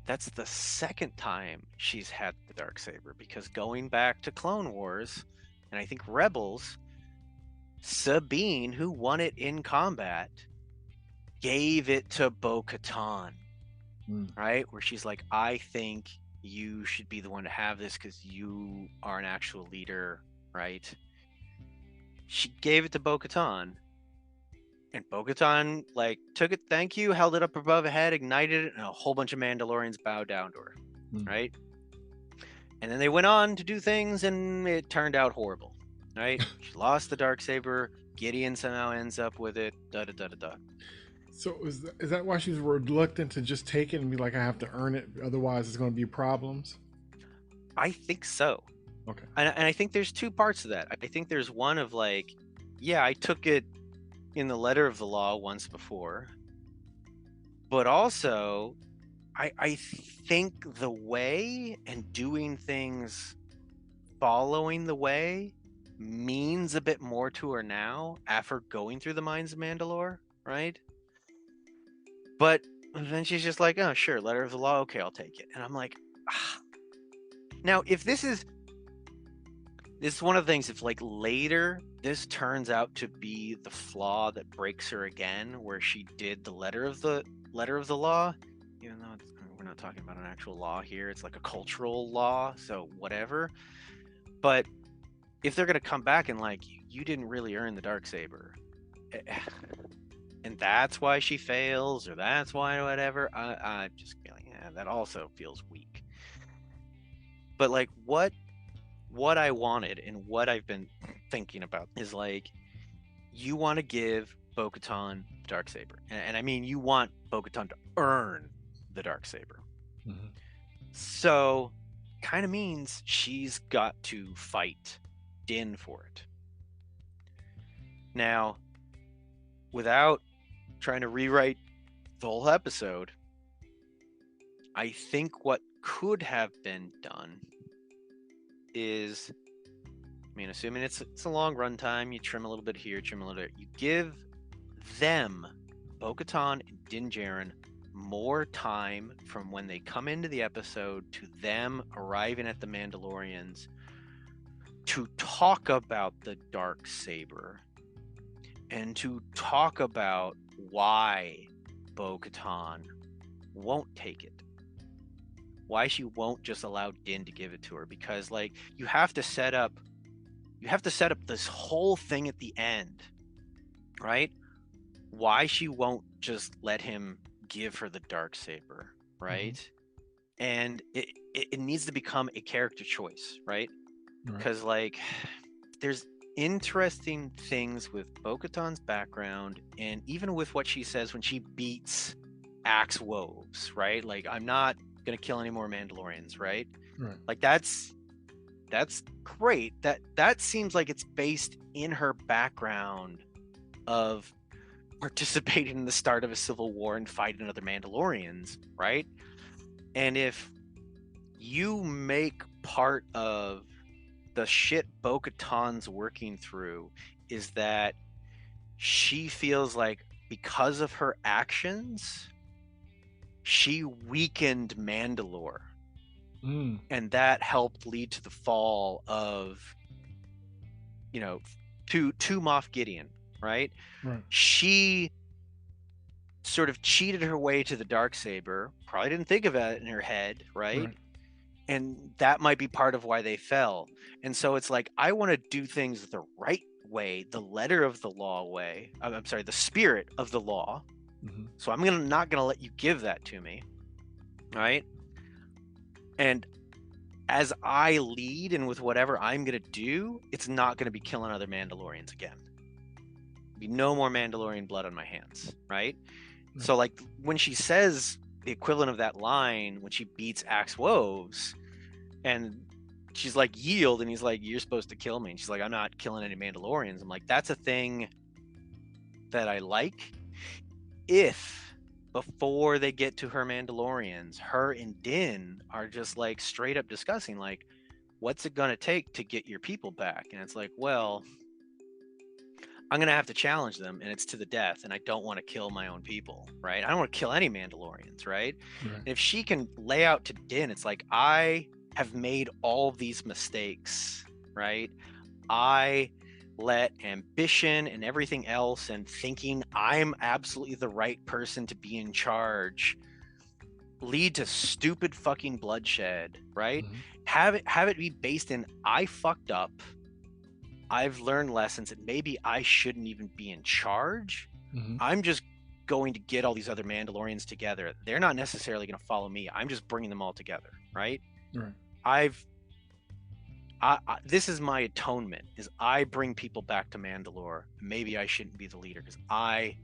that's the second time she's had the dark saber, because going back to Clone Wars and I think Rebels, Sabine, who won it in combat, gave it to Bo-Katan, right? Where she's like, I think you should be the one to have this because you are an actual leader, right? She gave it to Bo-Katan, and Bo-Katan like took it, thank you, held it up above her head, ignited it, and a whole bunch of Mandalorians bowed down to her, right? And then they went on to do things, and it turned out horrible, right? She lost the darksaber. Gideon somehow ends up with it. Da da da da da. So is that why she's reluctant to just take it and be like, I have to earn it, otherwise it's going to be problems? I think so. Okay. And I think there's two parts to that. I think there's one of like, yeah, I took it in the letter of the law once before, but also I think the way and doing things following the way means a bit more to her now after going through the Mines of Mandalore, right? But then she's just like, oh, sure, letter of the law, okay, I'll take it. And I'm like, ah. Now, if this is one of the things, if like later this turns out to be the flaw that breaks her again, where she did the letter of the law, even though we're not talking about an actual law here, it's like a cultural law, so whatever. But if they're gonna come back and like, you didn't really earn the darksaber, and that's why she fails, or that's why whatever, I'm just feeling, yeah, that also feels weak. But like what I wanted and what I've been thinking about is like, you want to give Bo-Katan the darksaber, and I mean you want Bo-Katan to earn the darksaber. So kind of means she's got to fight Din for it. Now, without trying to rewrite the whole episode, I think what could have been done is, I mean, assuming it's a long runtime, you trim a little bit here, trim a little bit, you give them, Bo-Katan and Din Djarin, more time from when they come into the episode to them arriving at the Mandalorians to talk about the darksaber and to talk about why Bo-Katan won't take it, why she won't just allow Din to give it to her, because like you have to set up this whole thing at the end, right? Why she won't just let him give her the Darksaber, right? And it needs to become a character choice, right? Because like there's interesting things with Bo-Katan's background, and even with what she says when she beats Axe Woves, right? Like, I'm not gonna kill any more Mandalorians, right? Like that's great. That seems like it's based in her background of participating in the start of a civil war and fighting other Mandalorians, right? And if you make part of the shit Bo-Katan's working through is that she feels like because of her actions, she weakened Mandalore. And that helped lead to the fall of, you know, to Moff Gideon, right? She sort of cheated her way to the Darksaber, probably didn't think of it in her head, right? And that might be part of why they fell. And so it's like, I want to do things the right way, the letter of the law way. I'm sorry, the spirit of the law. So I'm not gonna let you give that to me, right? And as I lead and with whatever I'm gonna do, it's not gonna be killing other Mandalorians again. Be no more Mandalorian blood on my hands, right? So like when she says the equivalent of that line when she beats Axe Woves, and she's like, yield, and he's like, you're supposed to kill me, and she's like, I'm not killing any Mandalorians. I'm like, that's a thing that I like. If before they get to her Mandalorians, her and Din are just like straight up discussing like, what's it gonna take to get your people back? And it's like, well, I'm gonna have to challenge them, and it's to the death, and I don't want to kill my own people, right? I don't want to kill any Mandalorians, right? And if she can lay out to Din, it's like, I have made all these mistakes, right? I let ambition and everything else and thinking I'm absolutely the right person to be in charge lead to stupid fucking bloodshed, right? Have it be based in, I fucked up, I've learned lessons, and maybe I shouldn't even be in charge. I'm just going to get all these other Mandalorians together. They're not necessarily going to follow me. I'm just bringing them all together, right? This is my atonement, is I bring people back to Mandalore. Maybe I shouldn't be the leader because I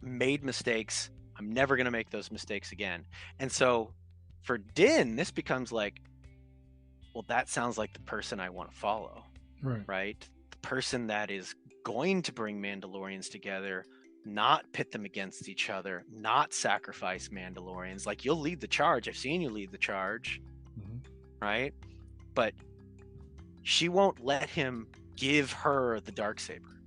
made mistakes. I'm never going to make those mistakes again. And so for Din, this becomes like, well, that sounds like the person I want to follow. Right? The person that is going to bring Mandalorians together, not pit them against each other, not sacrifice Mandalorians. Like, you'll lead the charge. I've seen you lead the charge, right? But she won't let him give her the Darksaber,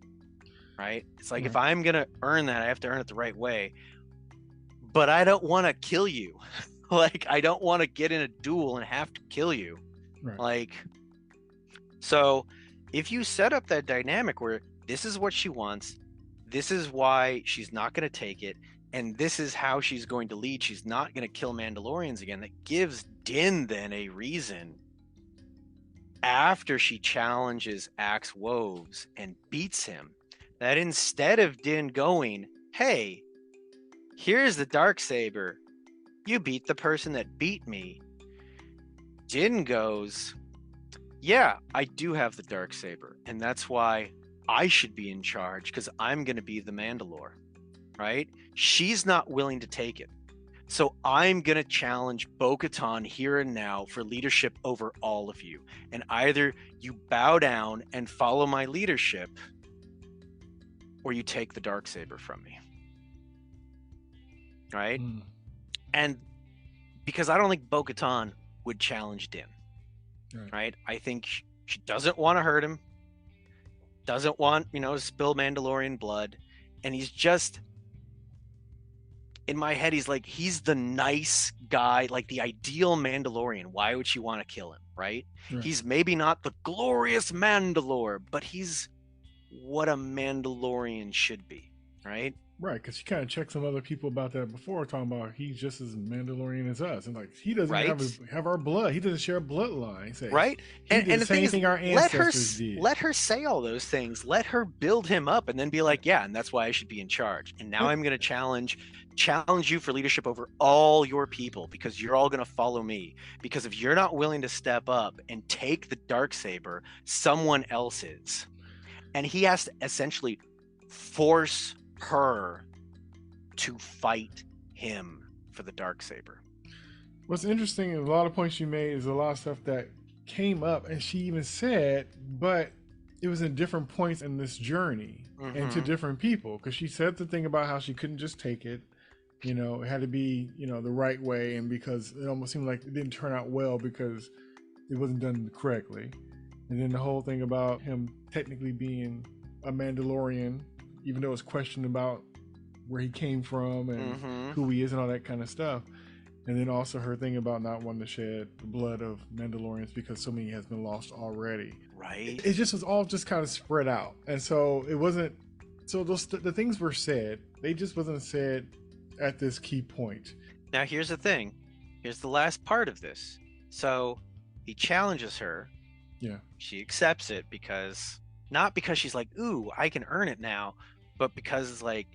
right? It's like, if I'm going to earn that, I have to earn it the right way. But I don't want to kill you. Like, I don't want to get in a duel and have to kill you. Like, so if you set up that dynamic where this is what she wants, this is why she's not going to take it, and this is how she's going to lead, she's not going to kill Mandalorians again, that gives Din then a reason, after she challenges Axe Woves and beats him, that instead of Din going, hey, here's the Darksaber, you beat the person that beat me, Din goes, yeah, I do have the Darksaber, and that's why I should be in charge, because I'm going to be the Mandalore, right? She's not willing to take it. So I'm going to challenge Bo-Katan here and now for leadership over all of you. And either you bow down and follow my leadership, or you take the Darksaber from me. Right? And because I don't think Bo-Katan would challenge Din. Right? I think she doesn't want to hurt him, doesn't want, to spill Mandalorian blood, and he's just, in my head, he's like, he's the nice guy, like the ideal Mandalorian. Why would she want to kill him, right? He's maybe not the glorious Mandalore, but he's what a Mandalorian should be. right? Right, because she kind of checked some other people about that before, talking about he's just as Mandalorian as us, and like he doesn't Right? have our blood. He doesn't share a bloodline. Say Right? he did And the the thing same is, thing our ancestors did. let her say all those things. Let her build him up, and then be like, yeah, and that's why I should be in charge. And now But- I'm going to challenge you for leadership over all your people, because you're all going to follow me. Because if you're not willing to step up and take the Darksaber, someone else is. And he has to essentially force her to fight him for the Darksaber. What's interesting, and a lot of points you made, is a lot of stuff that came up, and she even said, but it was in different points in this journey and to different people. Because she said the thing about how she couldn't just take it, you know, it had to be, you know, the right way, and because it almost seemed like it didn't turn out well because it wasn't done correctly. And then the whole thing about him technically being a Mandalorian, even though it's questioned about where he came from and who he is and all that kind of stuff. And then also her thing about not wanting to shed the blood of Mandalorians because so many has been lost already. Right. It just was all just kind of spread out. And so it wasn't, so the things were said, they just wasn't said at this key point. Now here's the thing. Here's the last part of this. So he challenges her. Yeah. She accepts it because, not because she's like, ooh, I can earn it now, but because it's like,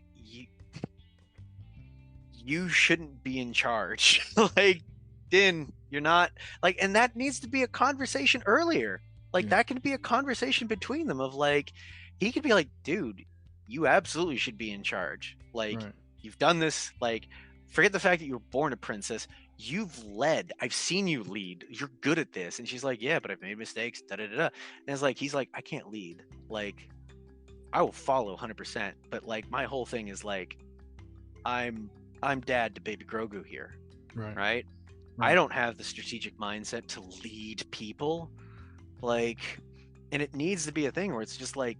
you shouldn't be in charge. Like, Din, you're not, like, and that needs to be a conversation earlier. Like, that can be a conversation between them of like, he could be like, dude, you absolutely should be in charge. Like, you've done this, like, forget the fact that you were born a princess. You've led. I've seen you lead. You're good at this. And she's like, yeah, but I've made mistakes. Da da da. And it's like, he's like, I can't lead. Like, I will follow 100%. But like, my whole thing is like, I'm dad to baby Grogu here. Right? I don't have the strategic mindset to lead people. Like, and it needs to be a thing where it's just like,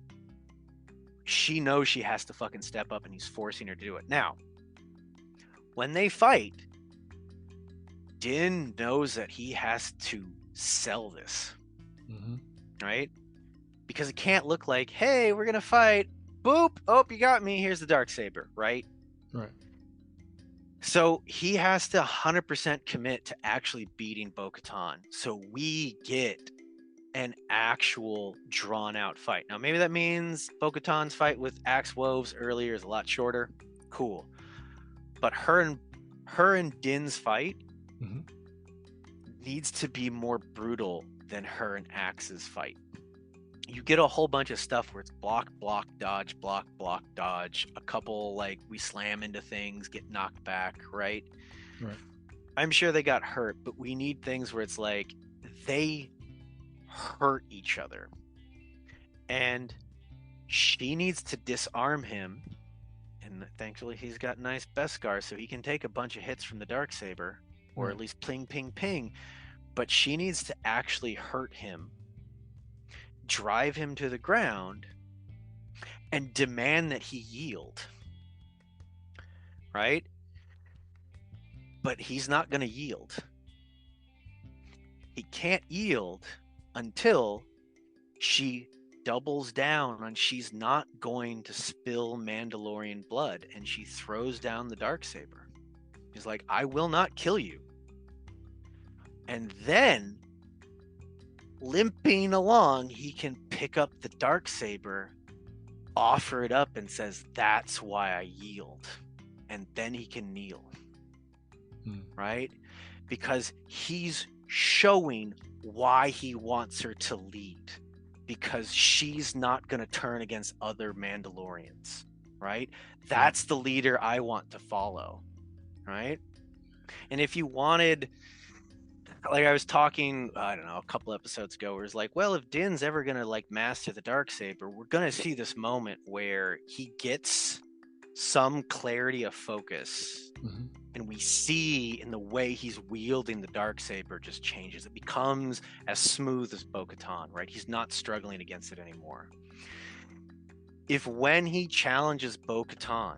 she knows she has to fucking step up and he's forcing her to do it. Now, when they fight, Din knows that he has to sell this. Right? Because it can't look like, hey, we're going to fight. Boop. Oh, you got me. Here's the Darksaber. Right? Right. So he has to 100% commit to actually beating Bo-Katan. So we get an actual drawn out fight. Now, maybe that means Bo-Katan's fight with Axe Woves earlier is a lot shorter. Cool. But her and Din's fight needs to be more brutal than her and Axe's fight. You get a whole bunch of stuff where it's block, dodge, dodge. A couple, like, we slam into things, get knocked back, right? I'm sure they got hurt, but we need things where it's like they hurt each other. And she needs to disarm him. And thankfully he's got nice Beskar, so he can take a bunch of hits from the Darksaber, or at least ping, ping, ping. But she needs to actually hurt him, drive him to the ground, and demand that he yield. Right? But he's not going to yield. He can't yield until she doubles down on she's not going to spill Mandalorian blood, and she throws down the Darksaber. He's like, I will not kill you. And then, limping along, he can pick up the Darksaber, offer it up, and says, that's why I yield. And then he can kneel. Right? Because he's showing why he wants her to lead. Because she's not going to turn against other Mandalorians. Right? That's the leader I want to follow. Right? And if you wanted, like I was talking, I don't know, a couple episodes ago, where it's like, well, if Din's ever going to like master the Darksaber, we're going to see this moment where he gets some clarity of focus. And we see in the way he's wielding the Darksaber just changes. It becomes as smooth as Bo-Katan, right? He's not struggling against it anymore. If when he challenges Bo-Katan,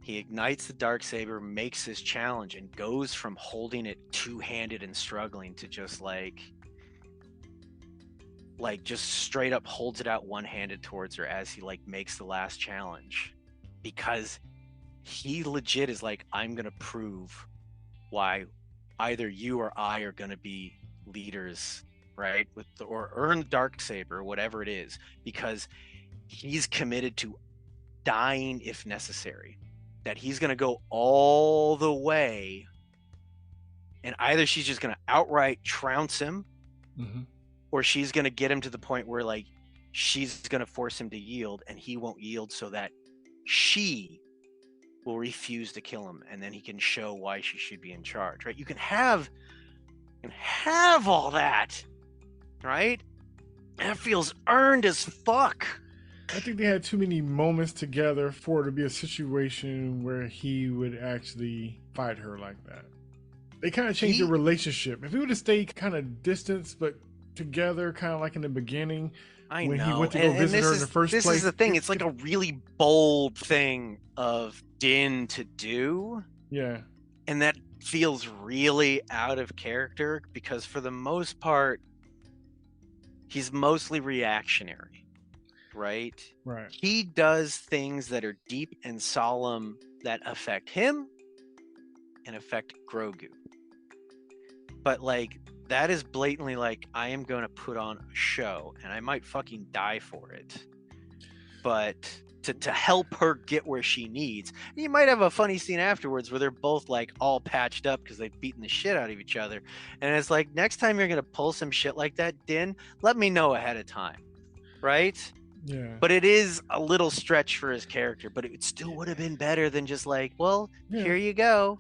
he ignites the Darksaber, makes his challenge, and goes from holding it two-handed and struggling to just like like just straight up holds it out one-handed towards her as he like makes the last challenge, because he legit is like, I'm gonna prove why either you or I are gonna be leaders, right? Or earn the Darksaber, whatever it is, because he's committed to dying if necessary. That he's gonna go all the way, and either she's just gonna outright trounce him, or she's gonna get him to the point where like she's gonna force him to yield, and he won't yield, so that she will refuse to kill him, and then he can show why she should be in charge, right? You can have all that, right? That feels earned as fuck. I think they had too many moments together for it to be a situation where he would actually fight her like that. They kind of changed the relationship. If he would have stayed kind of distance but together, kind of like in the beginning, when he went to go visit her in the first place. This is the thing. It's like a really bold thing of Din to do. Yeah. And that feels really out of character, because for the most part, he's mostly reactionary, right? Right. He does things that are deep and solemn that affect him and affect Grogu. But like, that is blatantly like, I am going to put on a show and I might fucking die for it. But to help her get where she needs. You might have a funny scene afterwards where they're both like all patched up because they've beaten the shit out of each other. And it's like, next time you're going to pull some shit like that, Din, let me know ahead of time. Right? Yeah. But it is a little stretch for his character, but it still would have been better than just like, well, here you go.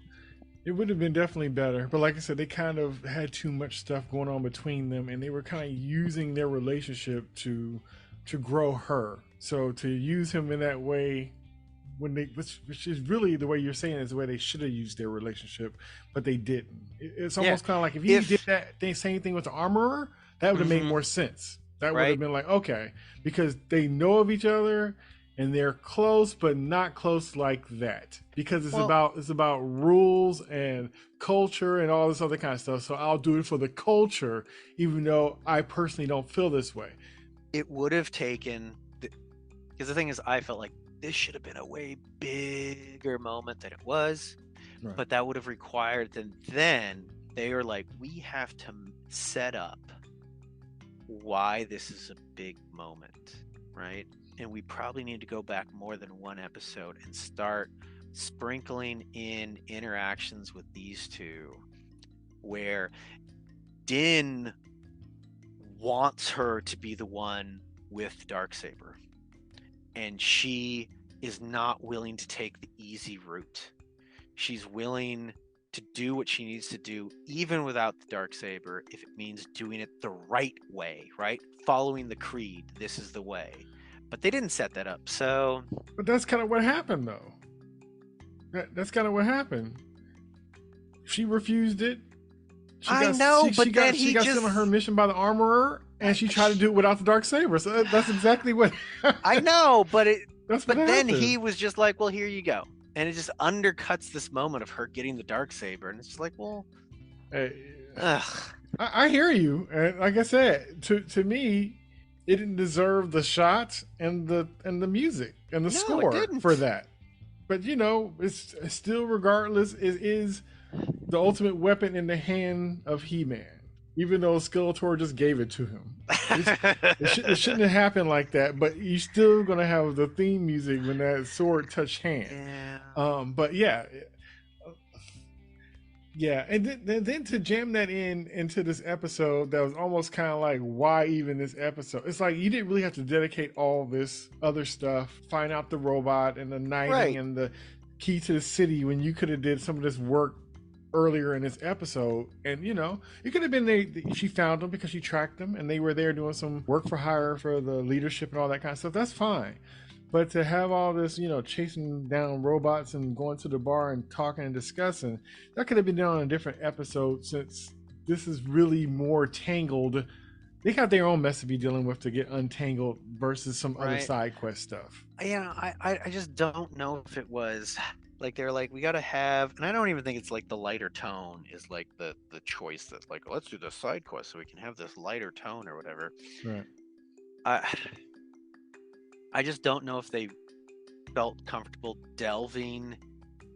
It would have been definitely better. But like I said, they kind of had too much stuff going on between them, and they were kind of using their relationship to grow her. So to use him in that way, when they, which is really the way you're saying is the way they should have used their relationship, but they didn't. It's almost kind of like if he did that same thing with the armorer, that would have made more sense. That would have been like, okay, because they know of each other and they're close, but not close like that, because it's about rules and culture and all this other kind of stuff. So I'll do it for the culture, even though I personally don't feel this way. It would have taken, because the thing is, I felt like this should have been a way bigger moment than it was, but that would have required that then they are like, we have to set up why this is a big moment, right? And we probably need to go back more than one episode and start sprinkling in interactions with these two where Din wants her to be the one with Darksaber, and she is not willing to take the easy route. She's willing to do what she needs to do even without the Darksaber, if it means doing it the right way, right? Following the creed, this is the way. But they didn't set that up, so... But that's kind of what happened, though. That's kind of what happened. She refused it. She got sent on her mission by the armorer, and she tried to do it without the Darksaber. So that's exactly what... I know, but then happened. He was just like, well, here you go. And it just undercuts this moment of her getting the Darksaber, and it's just like, well... I hear you. And like I said, to me... It didn't deserve the shot and the music and the score for that. But you know, it's still, regardless, it is the ultimate weapon in the hand of He-Man. Even though Skeletor just gave it to him, it shouldn't have happened like that. But you're still gonna have the theme music when that sword touched hand. Yeah. But yeah. Yeah, and then to jam that into this episode, that was almost kind of like, why even this episode? It's like you didn't really have to dedicate all this other stuff, find out the robot and the knighting and the key to the city, when you could have did some of this work earlier in this episode. And you know, it could have been she found them because she tracked them, and they were there doing some work for hire for the leadership and all that kind of stuff. That's fine. But to have all this, you know, chasing down robots and going to the bar and talking and discussing, that could have been done on a different episode, since this is really more tangled. They got their own mess to be dealing with to get untangled versus some other side quest stuff. Yeah, I just don't know if it was Like they're like, we gotta have, and I don't even think it's like the lighter tone is like the choice that's like, let's do the side quest so we can have this lighter tone or whatever. Right. I just don't know if they felt comfortable delving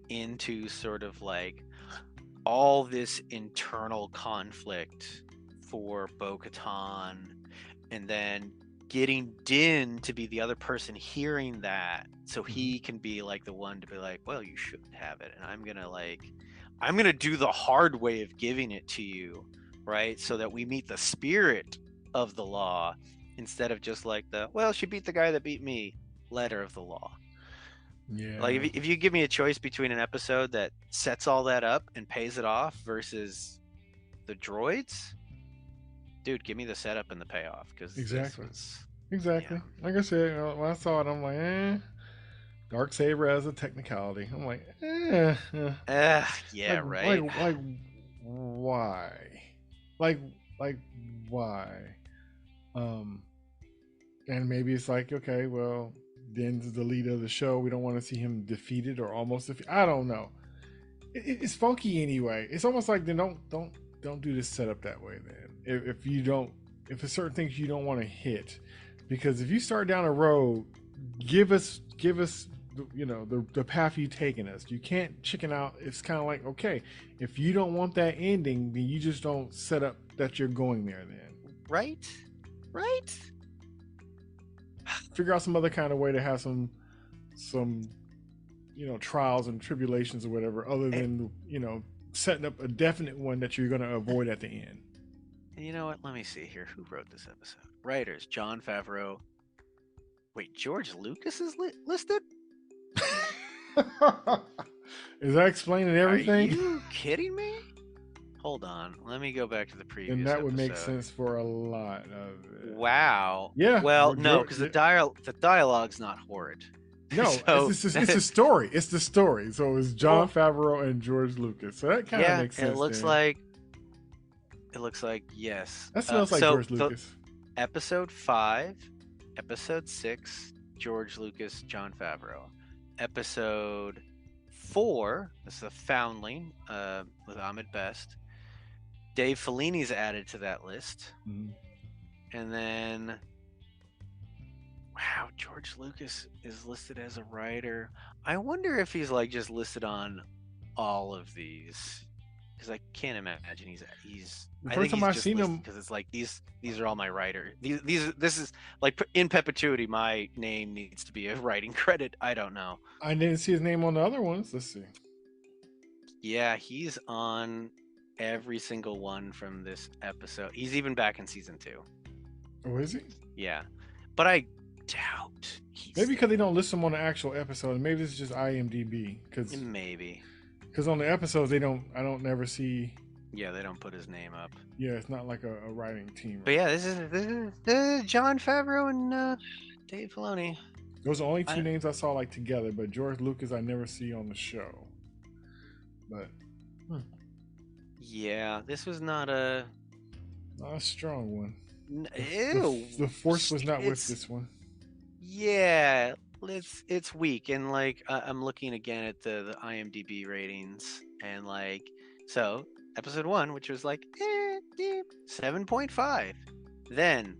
into sort of like all this internal conflict for Bo-Katan, and then getting Din to be the other person hearing that, so he can be like the one to be like, well, you shouldn't have it, and I'm gonna do the hard way of giving it to you, right? So that we meet the spirit of the law instead of just like the, well, she beat the guy that beat me letter of the law. Yeah. Like if you give me a choice between an episode that sets all that up and pays it off versus the droids, dude, give me the setup and the payoff, because Exactly. yeah. Like I said, when I saw it, I'm like, Darksaber as a technicality. I'm like, Yeah, like, right. Like, why? Like, why? And maybe it's like, okay, well, Din's the leader of the show. We don't want to see him defeated or almost defeated. I don't know. It's funky anyway. It's almost like then don't do this setup that way. Then if there's certain things you don't want to hit, because if you start down a road, give us the path you've taken us. You can't chicken out. It's kind of like, okay, if you don't want that ending, then you just don't set up that you're going there. Then Right. figure out some other kind of way to have some trials and tribulations or whatever, other than setting up a definite one that you're going to avoid at the end. And you know what? Let me see here. Who wrote this episode? Writers: Jon Favreau. Wait, George Lucas is listed? Is that explaining everything? Are you kidding me? Hold on. Let me go back to the previous And that would make episode. sense for a lot of it. Wow. Yeah. Well, no, because the dialogue's not horrid. No, So- it's a story. It's the story. So it's Jon Favreau and George Lucas. So that kind of makes sense. It looks like yes. That smells like George Lucas. Episode 5, episode 6, George Lucas, Jon Favreau. Episode 4, this is The Foundling, with Ahmed Best. Dave Filoni's added to that list. Mhm. And then, wow, George Lucas is listed as a writer. I wonder if he's like just listed on all of these, because I can't imagine he's. The I first think time he's I've just seen listed him, because it's like these are all my writer. This is like in perpetuity. My name needs to be a writing credit. I don't know. I didn't see his name on the other ones. Let's see. Yeah, he's on every single one from this episode. He's even back in season 2. Oh, is he? Yeah, but I doubt he's Maybe because they don't list him on the actual episode. Maybe this is just IMDb. maybe. Because on the episodes I don't never see. Yeah, they don't put his name up. Yeah, it's not like a writing team. But yeah, this is Jon Favreau and Dave Filoni. Those are the only two names I saw like together. But George Lucas I never see on the show. But yeah, this was not a strong one. Ew. The Force was not with this one. Yeah, it's weak, and like I'm looking again at the IMDb ratings, and like so episode 1, which was like 7.5, then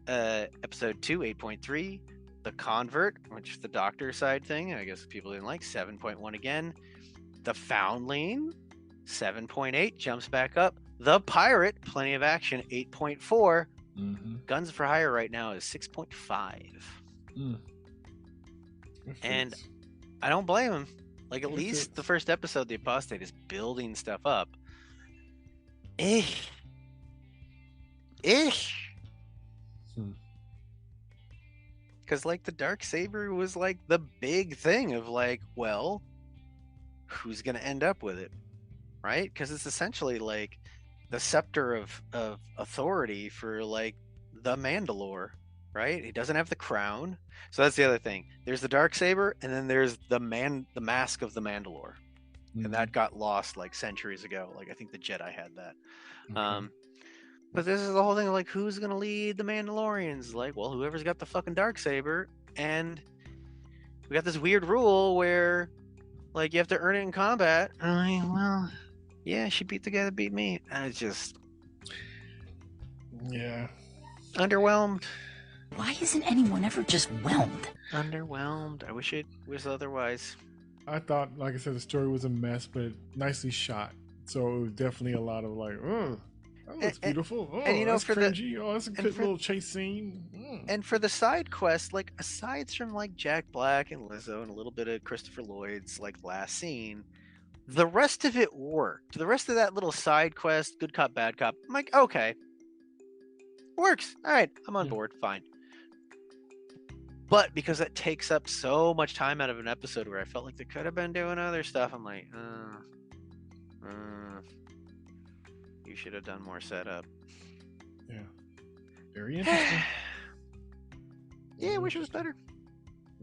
episode 2, 8.3, The Convert, which is the doctor side thing, I guess people didn't like, 7.1 again, The Foundling, 7.8, jumps back up, The Pirate, plenty of action, 8.4. Guns for Hire right now is 6.5. And I don't blame him. Like, at least the first episode, The Apostate, is building stuff up. Because like the Darksaber was like the big thing of like, well, who's gonna end up with it, right? Because it's essentially like the scepter of authority for like the Mandalore, right? He doesn't have the crown, so that's the other thing. There's the Darksaber, and then there's the mask of the Mandalore, and that got lost like centuries ago. Like I think the Jedi had that. But this is the whole thing of like, who's gonna lead the Mandalorians? Like, well, whoever's got the fucking Darksaber, and we got this weird rule where Like, you have to earn it in combat. I'm like, well, yeah, she beat the guy that beat me. I just Yeah. underwhelmed. Why isn't anyone ever just whelmed? Underwhelmed. I wish it was otherwise. I thought, like I said, the story was a mess, but nicely shot. So it was definitely a lot of like, oh, that looks beautiful. Oh, and, you know, that's for cringy. Oh, that's a good for- little chase scene. And for the side quest, like, aside from like Jack Black and Lizzo and a little bit of Christopher Lloyd's like last scene, the rest of it worked. The rest of that little side quest, good cop, bad cop, I'm like, okay, works. All right, I'm on Yeah. board. Fine. But because it takes up so much time out of an episode where I felt like they could have been doing other stuff, I'm like, you should have done more setup. Yeah. Very interesting. Yeah, I wish it was better.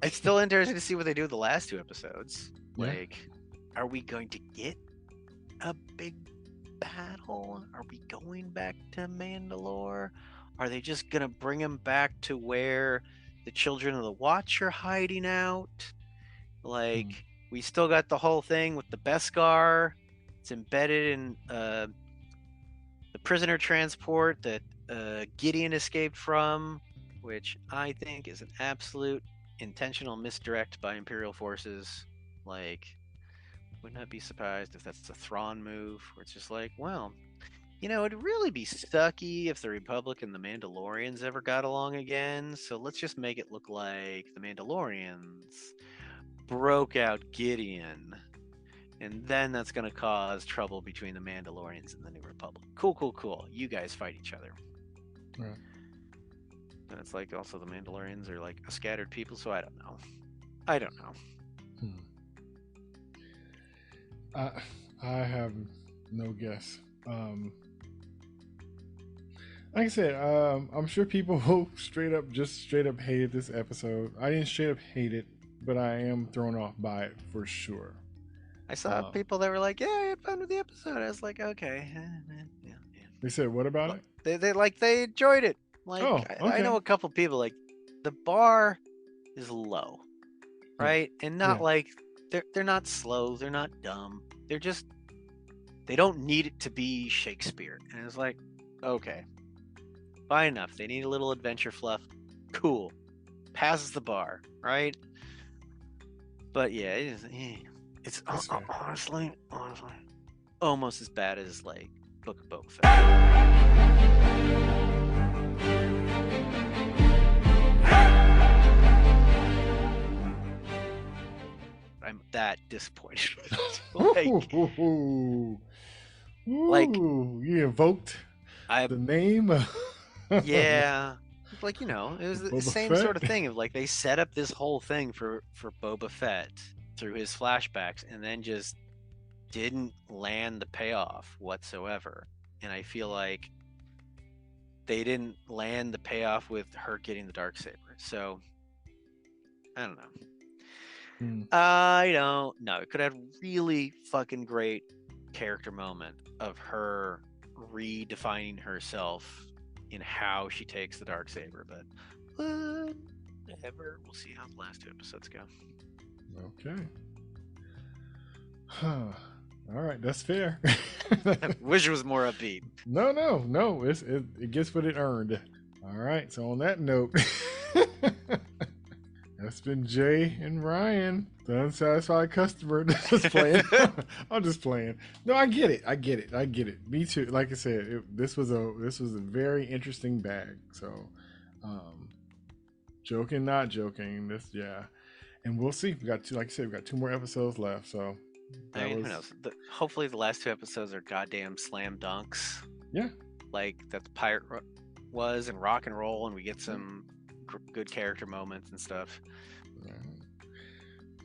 It's still interesting to see what they do with the last two episodes. Yeah. Like, are we going to get a big battle? Are we going back to Mandalore? Are they just gonna bring him back to where the Children of the Watch are hiding out? Like, we still got the whole thing with the Beskar. It's embedded in the prisoner transport that Gideon escaped from, which I think is an absolute intentional misdirect by Imperial forces. Like, would not be surprised if that's a Thrawn move, where it's just like, well, you know, it'd really be sucky if the Republic and the Mandalorians ever got along again, so let's just make it look like the Mandalorians broke out Gideon, and then that's going to cause trouble between the Mandalorians and the New Republic. Cool. You guys fight each other. Right. And it's like, also the Mandalorians are like a scattered people, so I don't know. I have no guess. Like I said, I'm sure people will straight up hated this episode. I didn't straight up hate it, but I am thrown off by it for sure. I saw people that were like, yeah, I had fun with the episode. I was like, okay. Yeah. They said, what about it? They enjoyed it. Like, I know okay. a couple people, like, the bar is low, right? And not like, they're not slow, they're not dumb. They're just, they don't need it to be Shakespeare. And it's like, okay, fine enough. They need a little adventure fluff. Cool. Passes the bar, right? But yeah, it's honestly almost as bad as like Book of Boba Fett. I'm that disappointed. Like, you invoked the name. Yeah, like, you know, it was the Boba same Fett? sort of thing of like they set up this whole thing for Boba Fett through his flashbacks, and then just didn't land the payoff whatsoever. And I feel like they didn't land the payoff with her getting the Darksaber. So I don't know. I don't know. It could have really fucking great character moment of her redefining herself in how she takes the Darksaber, but whatever. We'll see how the last two episodes go. Okay. All right, that's fair. Wish it was more upbeat. No. It gets what it earned. All right. So on that note, that's been Jay and Ryan, the unsatisfied customer. Just playing. I'm just playing. No, I get it. Me too. Like I said, this was a very interesting bag. So, joking, not joking. And we'll see. We got we got 2 more episodes left. So, I mean, who knows? Hopefully, the last 2 episodes are goddamn slam dunks. Yeah. Like that the pirate was in Rock and Roll, and we get some good character moments and stuff.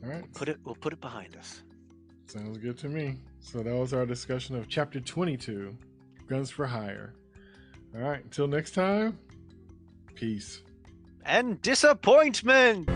All right. We'll put it behind us. Sounds good to me. So that was our discussion of Chapter 22, Guns for Hire. All right. Until next time, peace. And disappointment!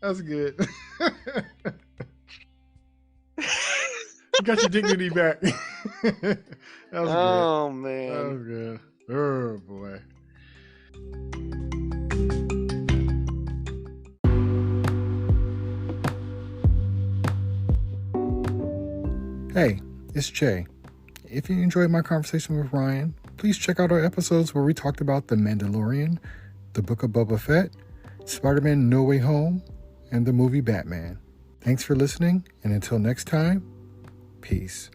That's good. You got your dignity back. That was Oh good. That man. was good. Oh boy. Hey, it's Jay. If you enjoyed my conversation with Ryan, please check out our episodes where we talked about The Mandalorian, The Book of Boba Fett, Spider-Man No Way Home, and the movie Batman. Thanks for listening, and until next time, peace.